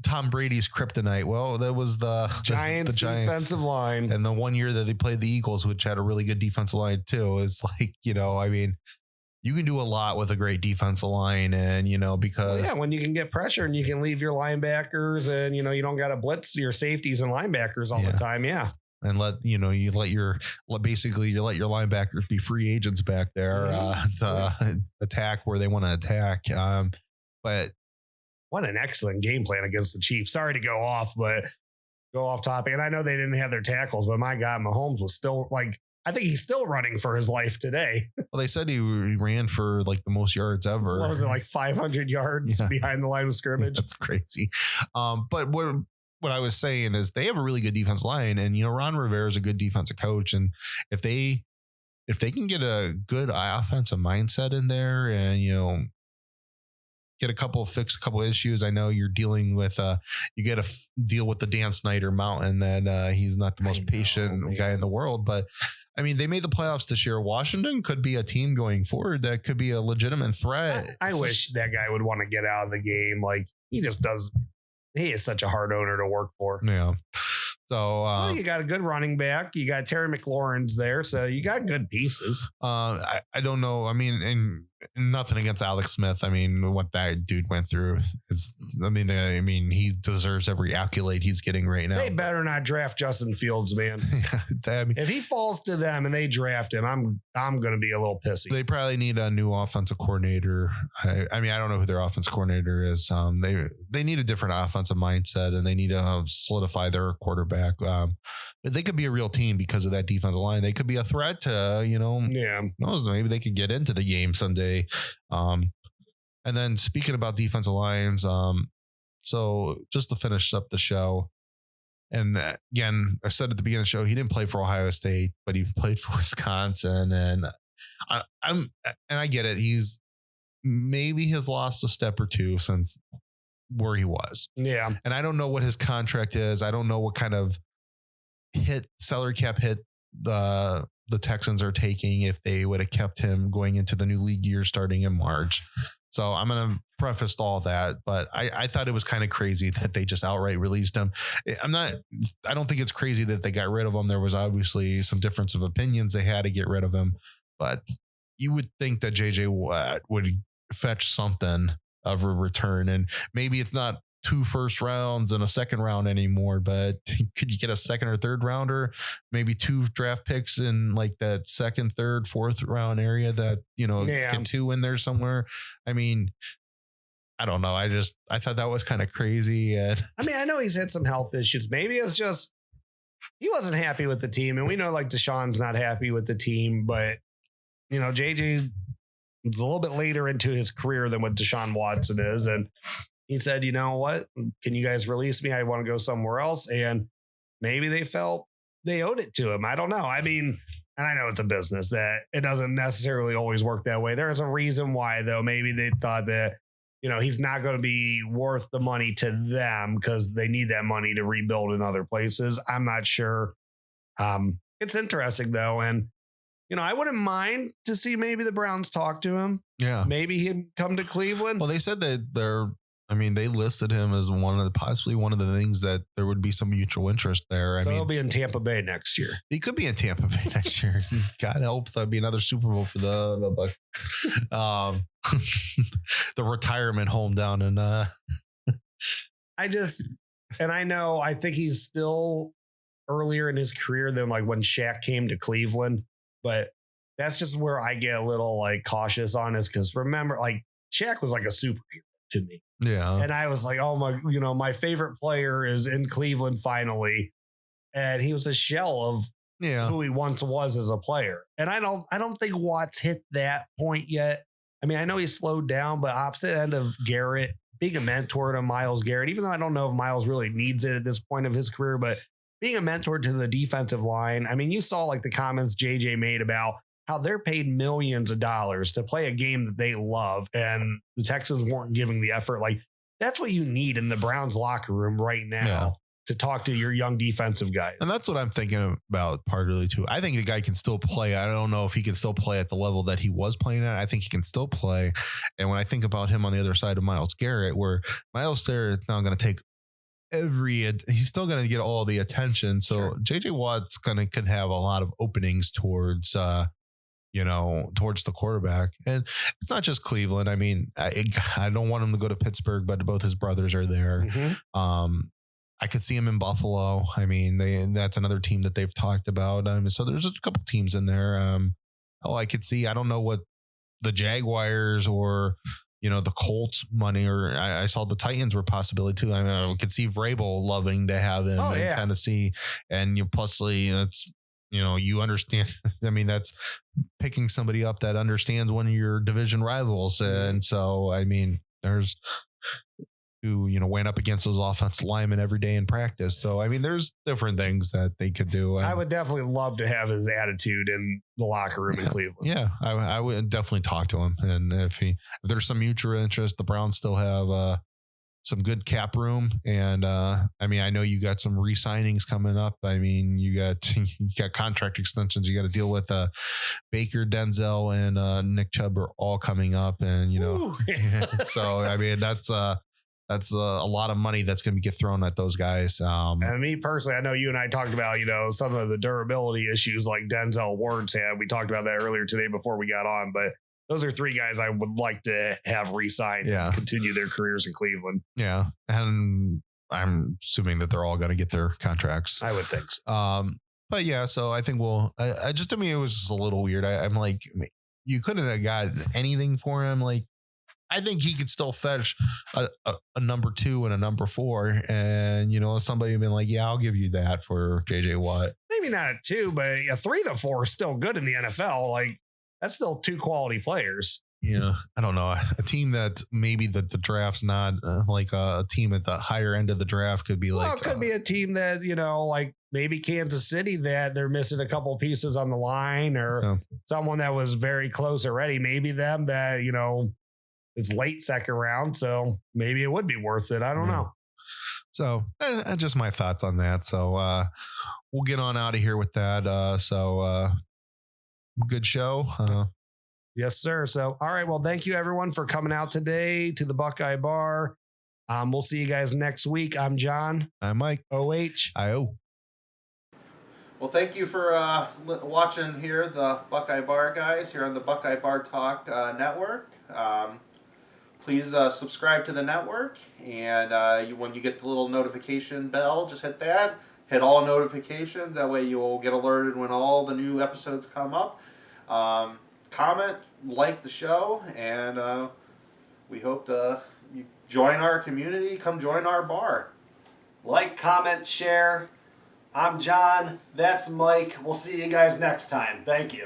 Tom Brady's kryptonite. Well, that was the Giants defensive line. And the 1 year that they played the Eagles, which had a really good defensive line too, is like, you can do a lot with a great defensive line, and because when you can get pressure and you can leave your linebackers, and you don't got to blitz your safeties and linebackers all the time. Yeah. And let your linebackers be free agents back there to attack where they want to attack. But what an excellent game plan against the Chiefs. Sorry to go off topic. And I know they didn't have their tackles, but my God, Mahomes was still I think he's still running for his life today. Well, they said he ran for the most yards ever. What was it, 500 yards behind the line of scrimmage? That's crazy. But what I was saying is they have a really good defensive line, and Ron Rivera is a good defensive coach, and if they if they can get a good offensive mindset in there and, get fix a couple issues. I know you're dealing with, you got to deal with the Dan Snyder mountain that he's not the most patient guy in the world, but I mean, they made the playoffs this year. Washington could be a team going forward that could be a legitimate threat. I wish that guy would want to get out of the game. Like he just does. He is such a hard owner to work for. Yeah. So you got a good running back. You got Terry McLaurin's there, so you got good pieces. I don't know. I mean, and nothing against Alex Smith. I mean, what that dude went through is. I mean, he deserves every accolade he's getting right now. They better not draft Justin Fields, man. If he falls to them and they draft him, I'm going to be a little pissy. They probably need a new offensive coordinator. I mean, I don't know who their offensive coordinator is. They need a different offensive mindset, and they need to solidify their quarterback. But they could be a real team because of that defensive line. They could be a threat to, who knows, maybe they could get into the game someday. And then speaking about defensive lines, so just to finish up the show, and again, I said at the beginning of the show, he didn't play for Ohio State, but he played for Wisconsin, and I get it. He's maybe has lost a step or two since where he was. Yeah. And I don't know what his contract is. I don't know what kind of salary cap hit the Texans are taking if they would have kept him going into the new league year starting in March. So I'm going to preface all that, but I thought it was kind of crazy that they just outright released him. I don't think it's crazy that they got rid of him. There was obviously some difference of opinions. They had to get rid of him, but you would think that JJ Watt would fetch something of a return, and maybe it's not 2 first rounds and a second round anymore, but could you get a second or third rounder, maybe 2 draft picks in like that second, third, fourth round area that, get 2 in there somewhere. I mean, I don't know. I thought that was kind of crazy. And I mean, I know he's had some health issues. Maybe it was just, he wasn't happy with the team, and we know like Deshaun's not happy with the team, but JJ is a little bit later into his career than what Deshaun Watson is. And he said, you know what? Can you guys release me? I want to go somewhere else. And maybe they felt they owed it to him. I don't know. I mean, and I know it's a business that it doesn't necessarily always work that way. There's a reason why, though. Maybe they thought that, he's not going to be worth the money to them because they need that money to rebuild in other places. I'm not sure. It's interesting, though. And, I wouldn't mind to see maybe the Browns talk to him. Yeah. Maybe he'd come to Cleveland. Well, they said that they listed him as possibly one of the things that there would be some mutual interest there. So he'll be in Tampa Bay next year. He could be in Tampa Bay next year. God help, that'd be another Super Bowl for the Buckeyes. The retirement home down in. I think he's still earlier in his career than like when Shaq came to Cleveland, but that's just where I get a little like cautious on this because remember, like Shaq was like a superhero to me. Yeah. And I was like, oh my, my favorite player is in Cleveland finally. And he was a shell of who he once was as a player. And I don't think Watt's hit that point yet. I mean, I know he's slowed down, but opposite end of Garrett, being a mentor to Myles Garrett, even though I don't know if Myles really needs it at this point of his career, but being a mentor to the defensive line. I mean, you saw like the comments JJ made about how they're paid millions of dollars to play a game that they love, and the Texans weren't giving the effort. Like that's what you need in the Browns locker room right now to talk to your young defensive guys. And that's what I'm thinking about partly too. I think the guy can still play. I don't know if he can still play at the level that he was playing at. I think he can still play. And when I think about him on the other side of Myles Garrett, where Myles Garrett is now going to take he's still going to get all the attention. So JJ Watt's could have a lot of openings towards towards the quarterback. And it's not just Cleveland. I mean, I don't want him to go to Pittsburgh, but both his brothers are there. Mm-hmm. I could see him in Buffalo. I mean, that's another team that they've talked about. So there's a couple teams in there. I could see, I don't know what the Jaguars or, the Colts money, or I saw the Titans were a possibility too. I mean, I could see Vrabel loving to have him and kind of see, and it's, you understand. I mean, that's picking somebody up that understands one of your division rivals. And so, I mean, there's who, went up against those offensive linemen every day in practice. So, I mean, there's different things that they could do. I would definitely love to have his attitude in the locker room in Cleveland. Yeah, I would definitely talk to him. And if there's some mutual interest, the Browns still have some good cap room. And I mean, I know you got some re-signings coming up. I mean, you got contract extensions. You got to deal with Baker, Denzel, and Nick Chubb are all coming up. And, so, I mean, that's a lot of money that's going to get thrown at those guys. And me personally, I know you and I talked about, some of the durability issues like Denzel Ward's had. We talked about that earlier today before we got on, but those are three guys I would like to have re-signed and continue their careers in Cleveland. Yeah. And I'm assuming that they're all going to get their contracts. I would think so. But yeah, so I think to me, it was just a little weird. I'm like, you couldn't have gotten anything for him. Like, I think he could still fetch a number 2 and a number 4. And, somebody been like, yeah, I'll give you that for JJ Watt. Maybe not a 2, but a 3 to 4 is still good in the NFL. Like, that's still 2 quality players. Yeah, I don't know. A team that maybe the draft's not like a team at the higher end of the draft could be it could be a team that, like maybe Kansas City, that they're missing a couple pieces on the line, or someone that was very close already. Maybe them that, it's late second round. So maybe it would be worth it. I don't know. So just my thoughts on that. So we'll get on out of here with that. Good show. Yes, sir. So, all right. Well, thank you everyone for coming out today to the Buckeye Bar. We'll see you guys next week. I'm John. I'm Mike. OH. IO. Well, thank you for watching here, the Buckeye Bar guys, here on the Buckeye Bar Talk Network. Please subscribe to the network, and when you get the little notification bell, just hit that. Hit all notifications. That way you will get alerted when all the new episodes come up. Comment, like the show, and we hope you join our community. Come join our bar. Like, comment, share. I'm John. That's Mike. We'll see you guys next time. Thank you.